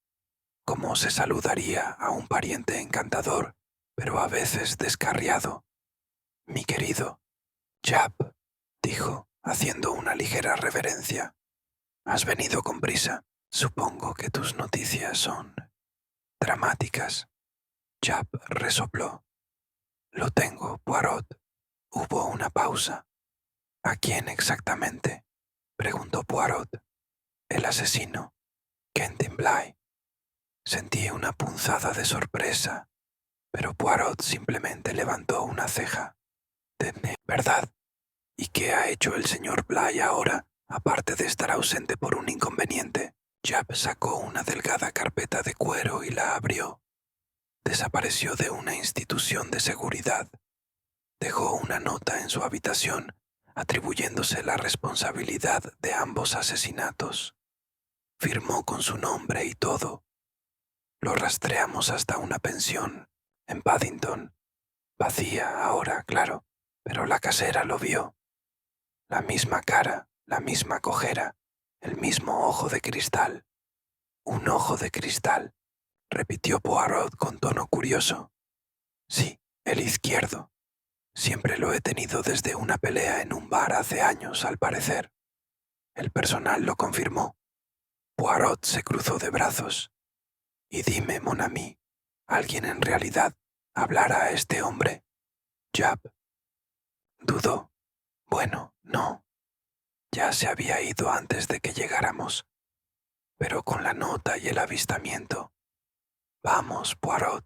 como se saludaría a un pariente encantador, pero a veces descarriado. «Mi querido Japp», dijo, haciendo una ligera reverencia, «has venido con prisa. Supongo que tus noticias son dramáticas». Japp resopló. «Lo tengo, Poirot». Hubo una pausa. «¿A quién exactamente?», preguntó Poirot. «El asesino, Quentin Bly». Sentí una punzada de sorpresa, pero Poirot simplemente levantó una ceja. «¿Verdad? ¿Y qué ha hecho el señor Bly ahora, aparte de estar ausente por un inconveniente?» Japp sacó una delgada carpeta de cuero y la abrió. Desapareció de una institución de seguridad. Dejó una nota en su habitación atribuyéndose la responsabilidad de ambos asesinatos. Firmó con su nombre y todo. Lo rastreamos hasta una pensión en Paddington. Vacía ahora, claro, pero la casera lo vio. La misma cara, la misma cojera, el mismo ojo de cristal. «Un ojo de cristal», repitió Poirot con tono curioso. «Sí, el izquierdo. Siempre lo he tenido desde una pelea en un bar hace años, al parecer». El personal lo confirmó. Poirot se cruzó de brazos. «Y dime, mon ami, ¿alguien en realidad hablará a este hombre?» Japp dudó. «Bueno, no. ya se había ido antes de que llegáramos, pero con la nota y el avistamiento. Vamos, Poirot.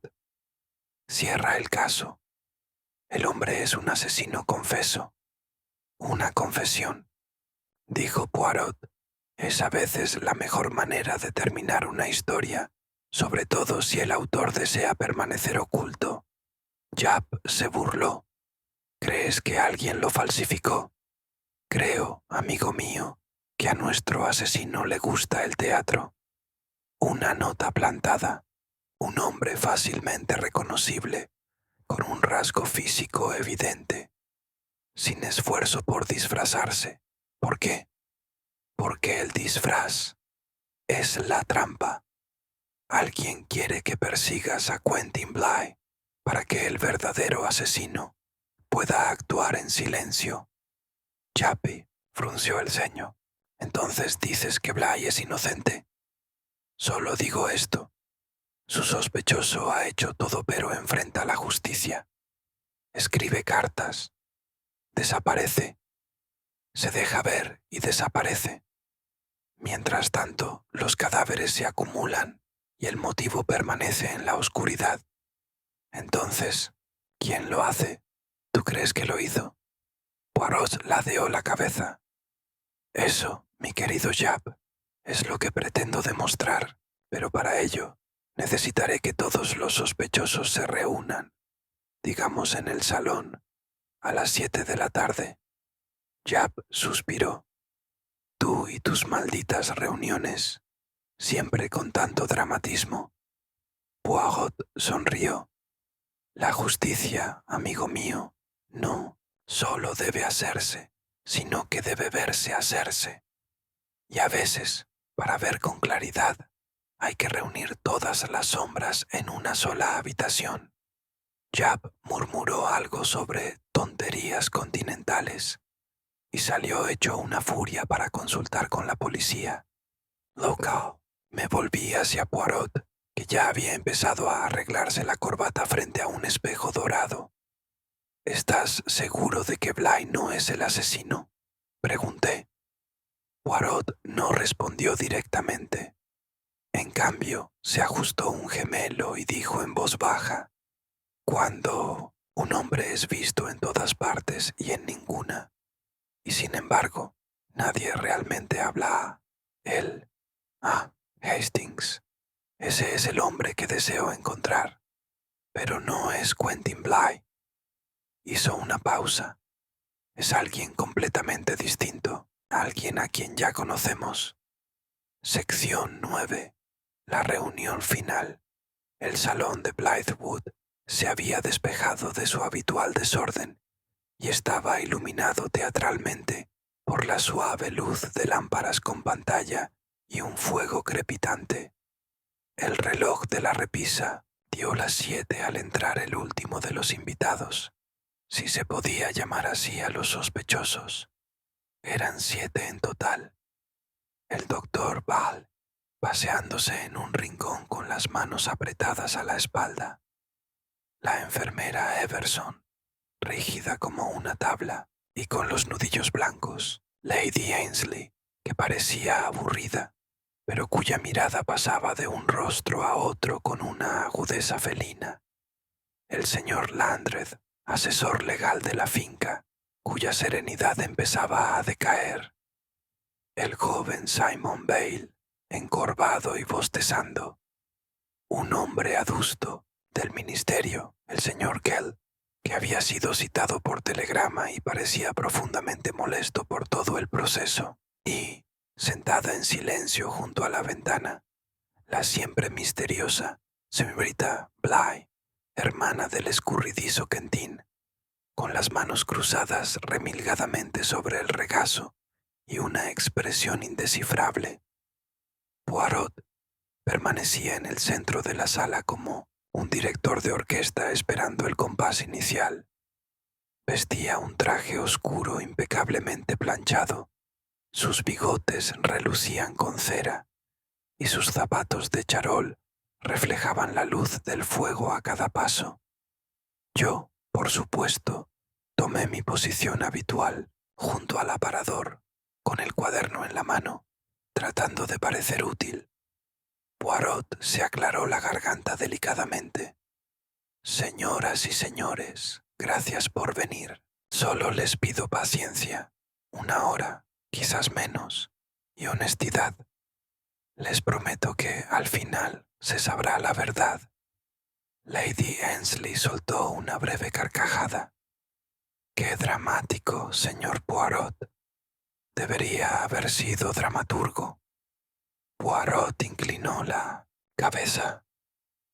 Cierra el caso. El hombre es un asesino confeso. Una confesión, dijo Poirot. Es a veces la mejor manera de terminar una historia, sobre todo si el autor desea permanecer oculto. Japp se burló. ¿Crees que alguien lo falsificó? Creo, amigo mío, que a nuestro asesino le gusta el teatro. Una nota plantada, un hombre fácilmente reconocible, con un rasgo físico evidente, sin esfuerzo por disfrazarse. ¿Por qué? Porque el disfraz es la trampa. Alguien quiere que persigas a Quentin Bly para que el verdadero asesino pueda actuar en silencio. Chappie frunció el ceño. Entonces dices que Bly es inocente. Solo digo esto. Su sospechoso ha hecho todo pero enfrenta la justicia. Escribe cartas. Desaparece. Se deja ver y desaparece. Mientras tanto, los cadáveres se acumulan y el motivo permanece en la oscuridad. Entonces, ¿quién lo hace? ¿Tú crees que lo hizo? Poirot ladeó la cabeza. Eso, mi querido Japp, es lo que pretendo demostrar, pero para ello necesitaré que todos los sospechosos se reúnan, digamos en el salón, a las 7 de la tarde. Japp suspiró. Tú y tus malditas reuniones, siempre con tanto dramatismo. Poirot sonrió. La justicia, amigo mío, no solo debe hacerse, sino que debe verse hacerse. Y a veces, para ver con claridad, hay que reunir todas las sombras en una sola habitación. Japp murmuró algo sobre tonterías continentales y salió hecho una furia para consultar con la policía. Local. Me volví hacia Poirot, que ya había empezado a arreglarse la corbata frente a un espejo dorado. ¿Estás seguro de que Bly no es el asesino? Pregunté. Poirot no respondió directamente. En cambio, se ajustó un gemelo y dijo en voz baja: Cuando un hombre es visto en todas partes y en ninguna, y sin embargo, nadie realmente habla, él. Hastings. Ese es el hombre que deseo encontrar. Pero no es Quentin Bly. Hizo una pausa. Es alguien completamente distinto, alguien a quien ya conocemos. Sección 9. La reunión final. El salón de Blythewood se había despejado de su habitual desorden y estaba iluminado teatralmente por la suave luz de lámparas con pantalla y un fuego crepitante. El reloj de la repisa dio las 7 al entrar el último de los invitados, si se podía llamar así a los sospechosos. Eran 7 en total. El doctor Ball, paseándose en un rincón con las manos apretadas a la espalda. La enfermera Everson, rígida como una tabla y con los nudillos blancos. Lady Ainsley, que parecía aburrida, pero cuya mirada pasaba de un rostro a otro con una agudeza felina. El señor Landred, asesor legal de la finca, cuya serenidad empezaba a decaer. El joven Simon Bale, encorvado y bostezando. Un hombre adusto del ministerio, el señor Kell, que había sido citado por telegrama y parecía profundamente molesto por todo el proceso, y, sentada en silencio junto a la ventana, la siempre misteriosa señorita Bly, hermana del escurridizo Quentin, con las manos cruzadas remilgadamente sobre el regazo y una expresión indescifrable. Poirot permanecía en el centro de la sala como un director de orquesta esperando el compás inicial. Vestía un traje oscuro impecablemente planchado. Sus bigotes relucían con cera y sus zapatos de charol reflejaban la luz del fuego a cada paso. Yo, por supuesto, tomé mi posición habitual junto al aparador. con el cuaderno en la mano, tratando de parecer útil. Poirot se aclaró la garganta delicadamente. Señoras y señores, gracias por venir. Solo les pido paciencia, una hora, quizás menos, y honestidad. Les prometo que, al final, se sabrá la verdad. Lady Annesley soltó una breve carcajada. Qué dramático, señor Poirot. Debería haber sido dramaturgo. Poirot inclinó la cabeza.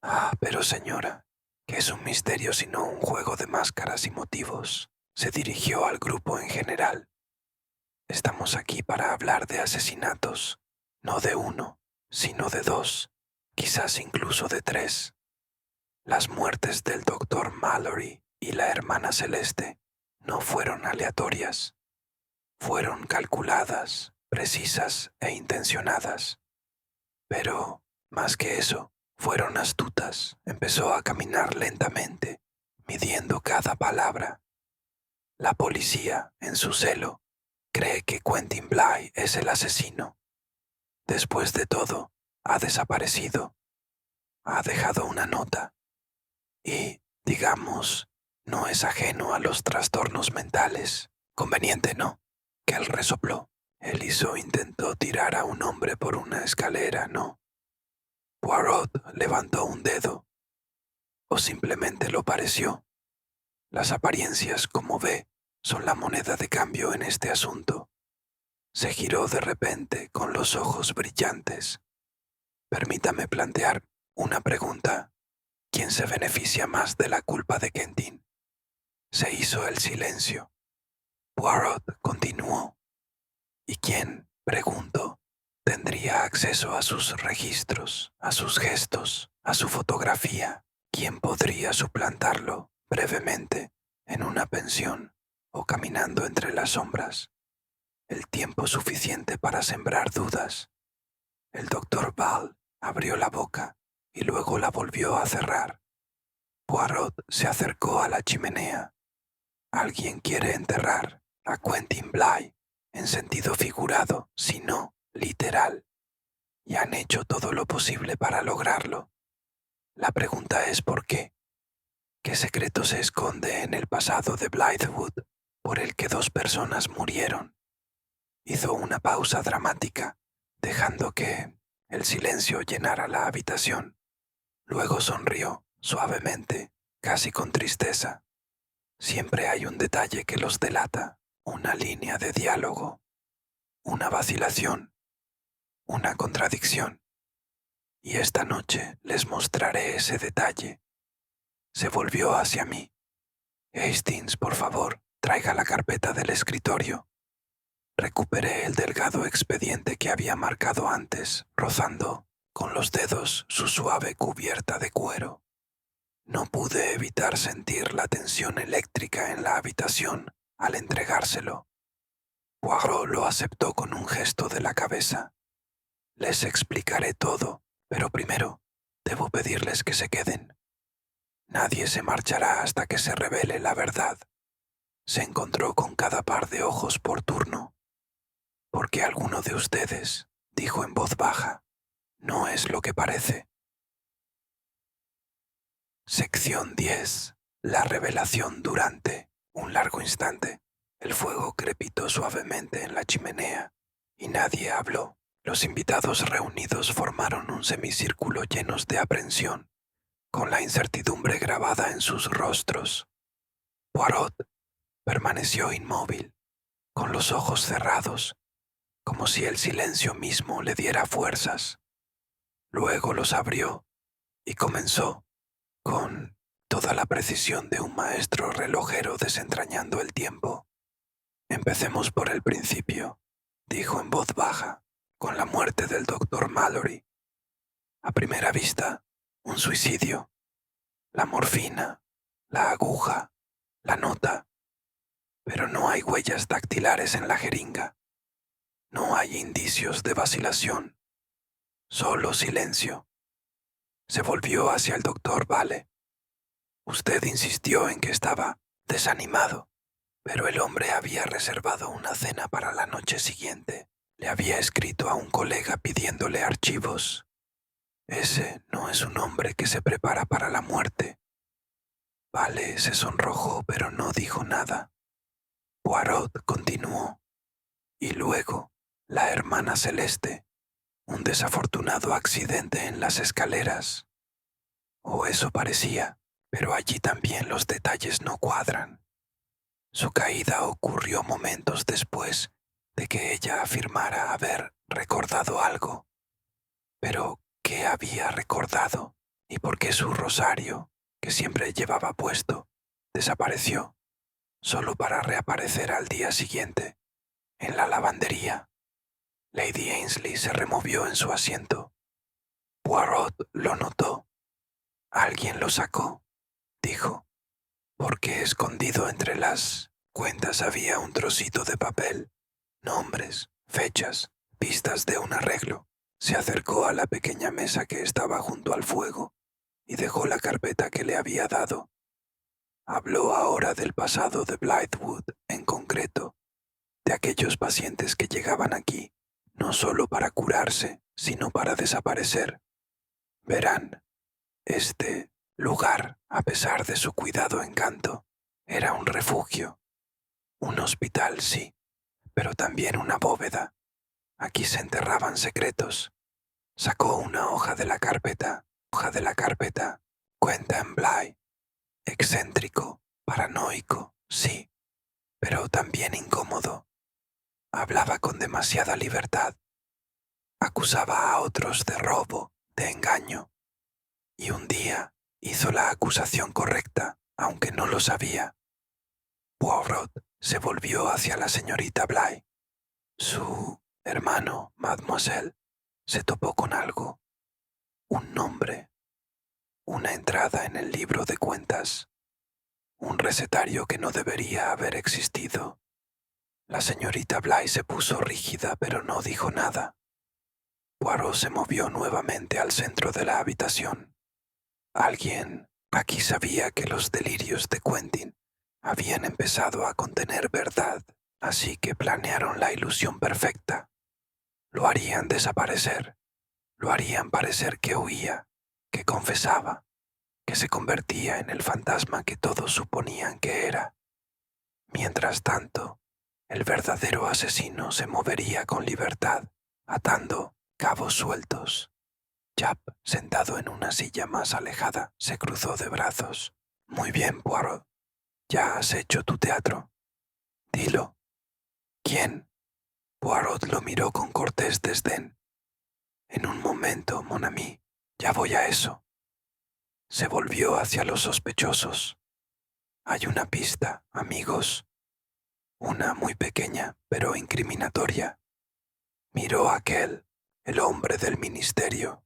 Ah, pero señora, que es un misterio sino un juego de máscaras y motivos. Se dirigió al grupo en general. Estamos aquí para hablar de asesinatos, no de uno, sino de dos, quizás incluso de tres. Las muertes del doctor Mallory y la hermana Celeste no fueron aleatorias. Fueron calculadas, precisas e intencionadas. Pero, más que eso, fueron astutas. Empezó a caminar lentamente, midiendo cada palabra. La policía, en su celo, cree que Quentin Bly es el asesino. Después de todo, ha desaparecido. Ha dejado una nota. Y, digamos, no es ajeno a los trastornos mentales. Conveniente, ¿no? Que él resopló. Eliso intentó tirar a un hombre por una escalera, ¿no? Poirot levantó un dedo. ¿O simplemente lo pareció? Las apariencias, como ve, son la moneda de cambio en este asunto. Se giró de repente con los ojos brillantes. Permítame plantear una pregunta. ¿Quién se beneficia más de la culpa de Quentin? Se hizo el silencio. Poirot continuó. ¿Y quién, pregunto, tendría acceso a sus registros, a sus gestos, a su fotografía? ¿Quién podría suplantarlo, brevemente, en una pensión o caminando entre las sombras? El tiempo suficiente para sembrar dudas. El doctor Ball abrió la boca y luego la volvió a cerrar. Poirot se acercó a la chimenea. Alguien quiere enterrar a Quentin Bly, en sentido figurado, si no literal, y han hecho todo lo posible para lograrlo. La pregunta es ¿por qué? ¿Qué secreto se esconde en el pasado de Blythewood por el que dos personas murieron? Hizo una pausa dramática, dejando que el silencio llenara la habitación. Luego sonrió, suavemente, casi con tristeza. Siempre hay un detalle que los delata, una línea de diálogo, una vacilación, una contradicción. Y esta noche les mostraré ese detalle. Se volvió hacia mí. Hastings, por favor, traiga la carpeta del escritorio. Recuperé el delgado expediente que había marcado antes, rozando con los dedos su suave cubierta de cuero. No pude evitar sentir la tensión eléctrica en la habitación al entregárselo. Poirot lo aceptó con un gesto de la cabeza. Les explicaré todo, pero primero debo pedirles que se queden. Nadie se marchará hasta que se revele la verdad. Se encontró con cada par de ojos por turno. Porque alguno de ustedes, dijo en voz baja, no es lo que parece. Sección 10. La revelación durante un largo instante. El fuego crepitó suavemente en la chimenea y nadie habló. Los invitados reunidos formaron un semicírculo llenos de aprensión, con la incertidumbre grabada en sus rostros. Poirot permaneció inmóvil, con los ojos cerrados, como si el silencio mismo le diera fuerzas. Luego los abrió y comenzó, con toda la precisión de un maestro relojero desentrañando el tiempo. Empecemos por el principio, dijo en voz baja, con la muerte del doctor Mallory. A primera vista, un suicidio. La morfina, la aguja, la nota. Pero no hay huellas dactilares en la jeringa. No hay indicios de vacilación. Solo silencio. Se volvió hacia el doctor Vale. Usted insistió en que estaba desanimado, pero el hombre había reservado una cena para la noche siguiente. Le había escrito a un colega pidiéndole archivos. Ese no es un hombre que se prepara para la muerte. Vale se sonrojó, pero no dijo nada. Poirot continuó. Y luego, la hermana Celeste, un desafortunado accidente en las escaleras. O eso parecía, pero allí también los detalles no cuadran. Su caída ocurrió momentos después de que ella afirmara haber recordado algo. Pero, ¿qué había recordado? ¿Y por qué su rosario, que siempre llevaba puesto, desapareció, solo para reaparecer al día siguiente, en la lavandería? Lady Ainsley se removió en su asiento. Poirot lo notó. Alguien lo sacó, dijo, porque escondido entre las cuentas había un trocito de papel, nombres, fechas, pistas de un arreglo. Se acercó a la pequeña mesa que estaba junto al fuego y dejó la carpeta que le había dado. Habló ahora del pasado de Blythewood en concreto, de aquellos pacientes que llegaban aquí, no solo para curarse, sino para desaparecer. Verán, este lugar, a pesar de su cuidado encanto, era un refugio. Un hospital, sí, pero también una bóveda. Aquí se enterraban secretos. Sacó una hoja de la carpeta. Cuenta en Bly. Excéntrico, paranoico, sí, pero también incómodo. Hablaba con demasiada libertad. Acusaba a otros de robo, de engaño. Y un día hizo la acusación correcta, aunque no lo sabía. Poirot se volvió hacia la señorita Bly. Su hermano, mademoiselle, se topó con algo. Un nombre. Una entrada en el libro de cuentas. Un recetario que no debería haber existido. La señorita Bly se puso rígida, pero no dijo nada. Poirot se movió nuevamente al centro de la habitación. Alguien aquí sabía que los delirios de Quentin habían empezado a contener verdad, así que planearon la ilusión perfecta. Lo harían desaparecer, lo harían parecer que huía, que confesaba, que se convertía en el fantasma que todos suponían que era. Mientras tanto, el verdadero asesino se movería con libertad, atando cabos sueltos. Japp, sentado en una silla más alejada, se cruzó de brazos. Muy bien, Poirot. Ya has hecho tu teatro. Dilo. ¿Quién? Poirot lo miró con cortés desdén. En un momento, mon ami. Ya voy a eso. Se volvió hacia los sospechosos. Hay una pista, amigos. Una muy pequeña, pero incriminatoria. Miró a aquel, el hombre del ministerio.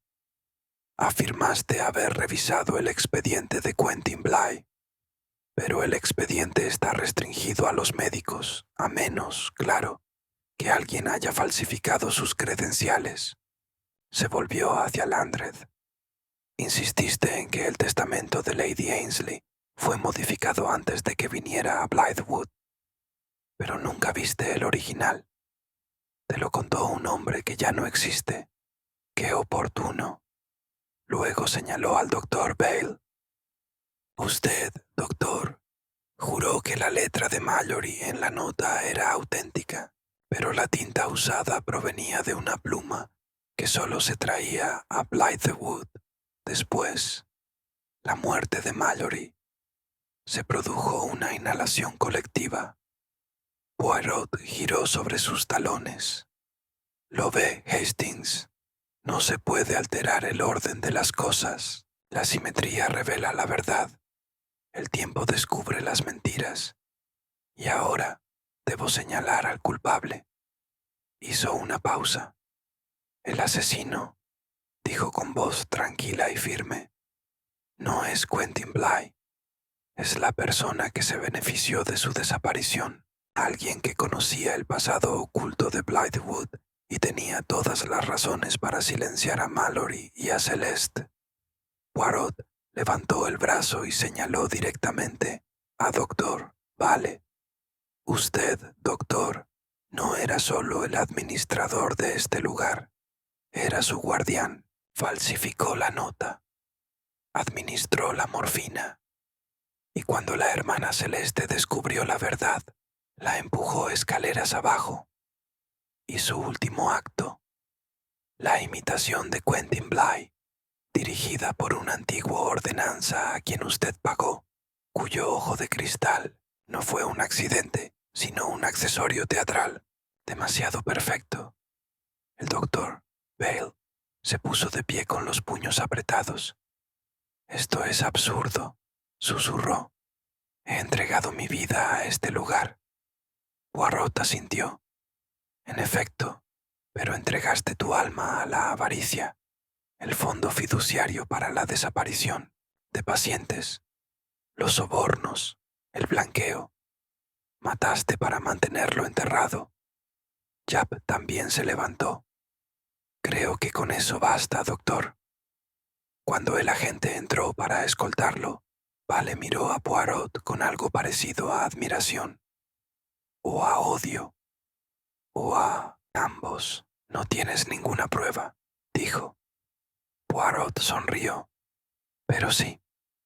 Afirmaste haber revisado el expediente de Quentin Bly, pero el expediente está restringido a los médicos, a menos, claro, que alguien haya falsificado sus credenciales. Se volvió hacia Landreth. Insististe en que el testamento de Lady Ainsley fue modificado antes de que viniera a Blythewood, pero nunca viste el original. Te lo contó un hombre que ya no existe. ¡Qué oportuno! Luego señaló al doctor Bale. Usted, doctor, juró que la letra de Mallory en la nota era auténtica, pero la tinta usada provenía de una pluma que solo se traía a Blythewood. Después, la muerte de Mallory. Se produjo una inhalación colectiva. Poirot giró sobre sus talones. Lo ve, Hastings. No se puede alterar el orden de las cosas. La simetría revela la verdad. El tiempo descubre las mentiras. Y ahora debo señalar al culpable. Hizo una pausa. El asesino, dijo con voz tranquila y firme, no es Quentin Bly. Es la persona que se benefició de su desaparición. Alguien que conocía el pasado oculto de Blythewood y tenía todas las razones para silenciar a Mallory y a Celeste. Poirot levantó el brazo y señaló directamente a Doctor Vale. Usted, doctor, no era solo el administrador de este lugar, era su guardián. Falsificó la nota, administró la morfina, y cuando la hermana Celeste descubrió la verdad, la empujó escaleras abajo. Y su último acto, la imitación de Quentin Bly, dirigida por un antiguo ordenanza a quien usted pagó, cuyo ojo de cristal no fue un accidente, sino un accesorio teatral, demasiado perfecto. El doctor Bale se puso de pie con los puños apretados. «Esto es absurdo», susurró. «He entregado mi vida a este lugar». Poirot asintió. «En efecto, pero entregaste tu alma a la avaricia, el fondo fiduciario para la desaparición de pacientes, los sobornos, el blanqueo. Mataste para mantenerlo enterrado». Japp también se levantó. «Creo que con eso basta, doctor». Cuando el agente entró para escoltarlo, Vale miró a Poirot con algo parecido a admiración, o a odio, o a ambos. «No tienes ninguna prueba», dijo. Poirot sonrió. «Pero sí,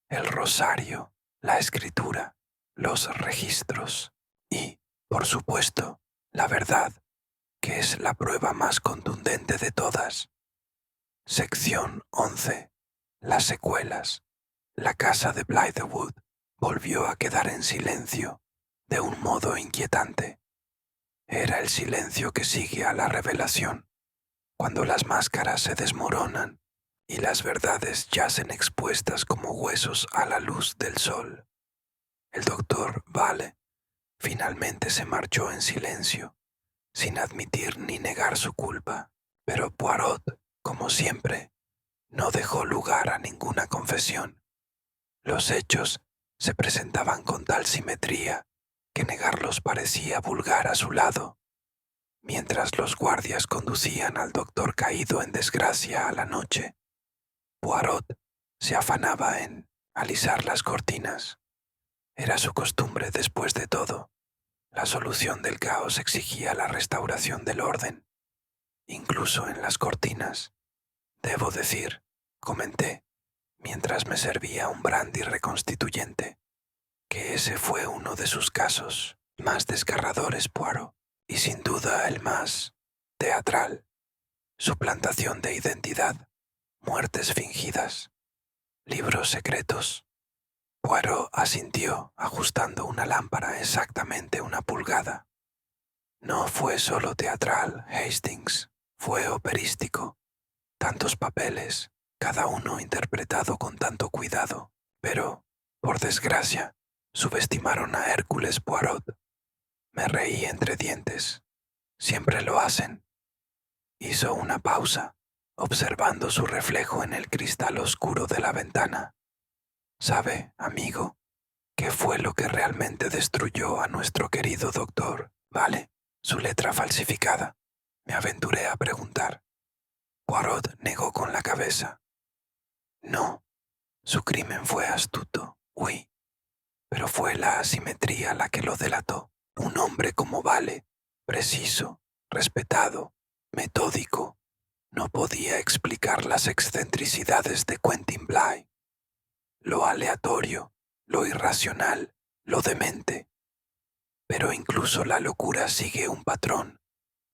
el rosario, la escritura, los registros y, por supuesto, la verdad, que es la prueba más contundente de todas». Sección 11. Las secuelas. La casa de Blythewood volvió a quedar en silencio, de un modo inquietante. Era el silencio que sigue a la revelación, cuando las máscaras se desmoronan y las verdades yacen expuestas como huesos a la luz del sol. El doctor Vale finalmente se marchó en silencio, sin admitir ni negar su culpa, pero Poirot, como siempre, no dejó lugar a ninguna confesión. Los hechos se presentaban con tal simetría que negarlos parecía vulgar a su lado. Mientras los guardias conducían al doctor caído en desgracia a la noche, Poirot se afanaba en alisar las cortinas. Era su costumbre después de todo. La solución del caos exigía la restauración del orden, incluso en las cortinas. «Debo decir», comenté, mientras me servía un brandy reconstituyente, «que ese fue uno de sus casos más desgarradores, Poirot, y sin duda el más teatral. Suplantación de identidad, muertes fingidas, libros secretos». Poirot asintió, ajustando una lámpara exactamente una pulgada. «No fue solo teatral, Hastings, fue operístico. Tantos papeles, cada uno interpretado con tanto cuidado. Pero, por desgracia, subestimaron a Hércules Poirot». Me reí entre dientes. «Siempre lo hacen». Hizo una pausa, observando su reflejo en el cristal oscuro de la ventana. «¿Sabe, amigo, qué fue lo que realmente destruyó a nuestro querido doctor Vale? Su letra falsificada», me aventuré a preguntar. Poirot negó con la cabeza. «No, su crimen fue astuto, oui, pero fue la asimetría la que lo delató. Un hombre como Vale, preciso, respetado, metódico, no podía explicar las excentricidades de Quentin Bly. Lo aleatorio, lo irracional, lo demente. Pero incluso la locura sigue un patrón,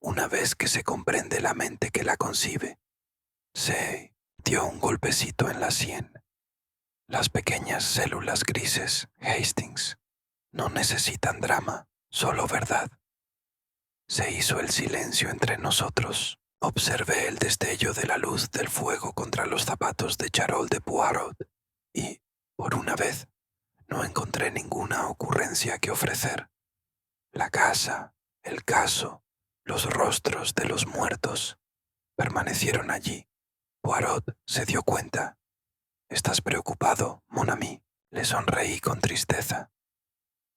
una vez que se comprende la mente que la concibe». Se dio un golpecito en la sien. «Las pequeñas células grises, Hastings, no necesitan drama, solo verdad». Se hizo el silencio entre nosotros. Observé el destello de la luz del fuego contra los zapatos de charol de Poirot y, por una vez, no encontré ninguna ocurrencia que ofrecer. La casa, el caso, los rostros de los muertos permanecieron allí. Poirot se dio cuenta. «¿Estás preocupado, mon ami?». Le sonreí con tristeza.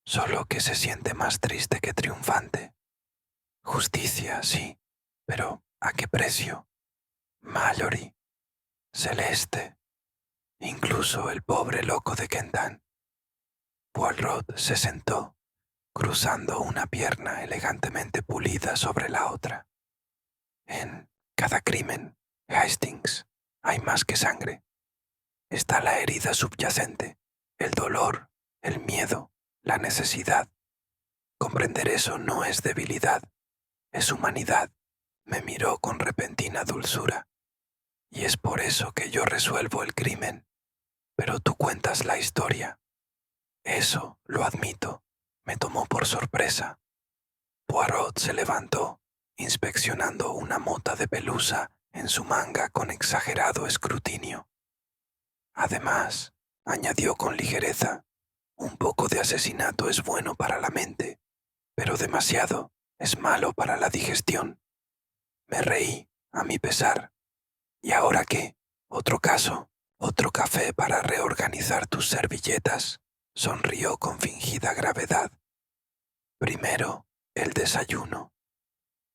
«Solo que se siente más triste que triunfante. Justicia, sí, pero ¿a qué precio? Mallory, Celeste, incluso el pobre loco de Kentan». Poirot se sentó cruzando una pierna elegantemente pulida sobre la otra. En cada crimen, Hastings, hay más que sangre. Está la herida subyacente, el dolor, el miedo, la necesidad. Comprender eso no es debilidad, es humanidad. Me miró con repentina dulzura. Y es por eso que yo resuelvo el crimen, pero tú cuentas la historia. Eso, lo admito, me tomó por sorpresa. Poirot se levantó, inspeccionando una mota de pelusa en su manga con exagerado escrutinio. Además, añadió con ligereza, un poco de asesinato es bueno para la mente, pero demasiado es malo para la digestión. Me reí, a mi pesar. ¿Y ahora qué? ¿Otro caso? ¿Otro café para reorganizar tus servilletas? Sonrió con fingida gravedad. Primero, el desayuno.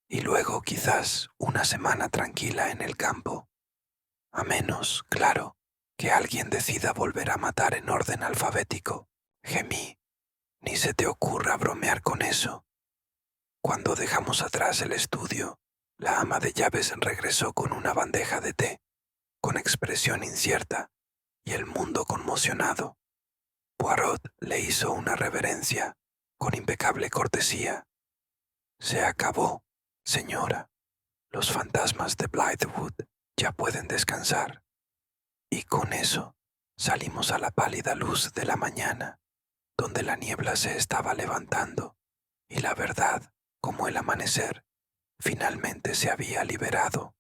Y luego quizás una semana tranquila en el campo. A menos, claro, que alguien decida volver a matar en orden alfabético. Gemí. Ni se te ocurra bromear con eso. Cuando dejamos atrás el estudio, la ama de llaves regresó con una bandeja de té, con expresión incierta, y el mundo conmocionado. Poirot le hizo una reverencia, con impecable cortesía. Se acabó, señora. Los fantasmas de Blythewood ya pueden descansar. Y con eso salimos a la pálida luz de la mañana, donde la niebla se estaba levantando, y la verdad, como el amanecer, finalmente se había liberado.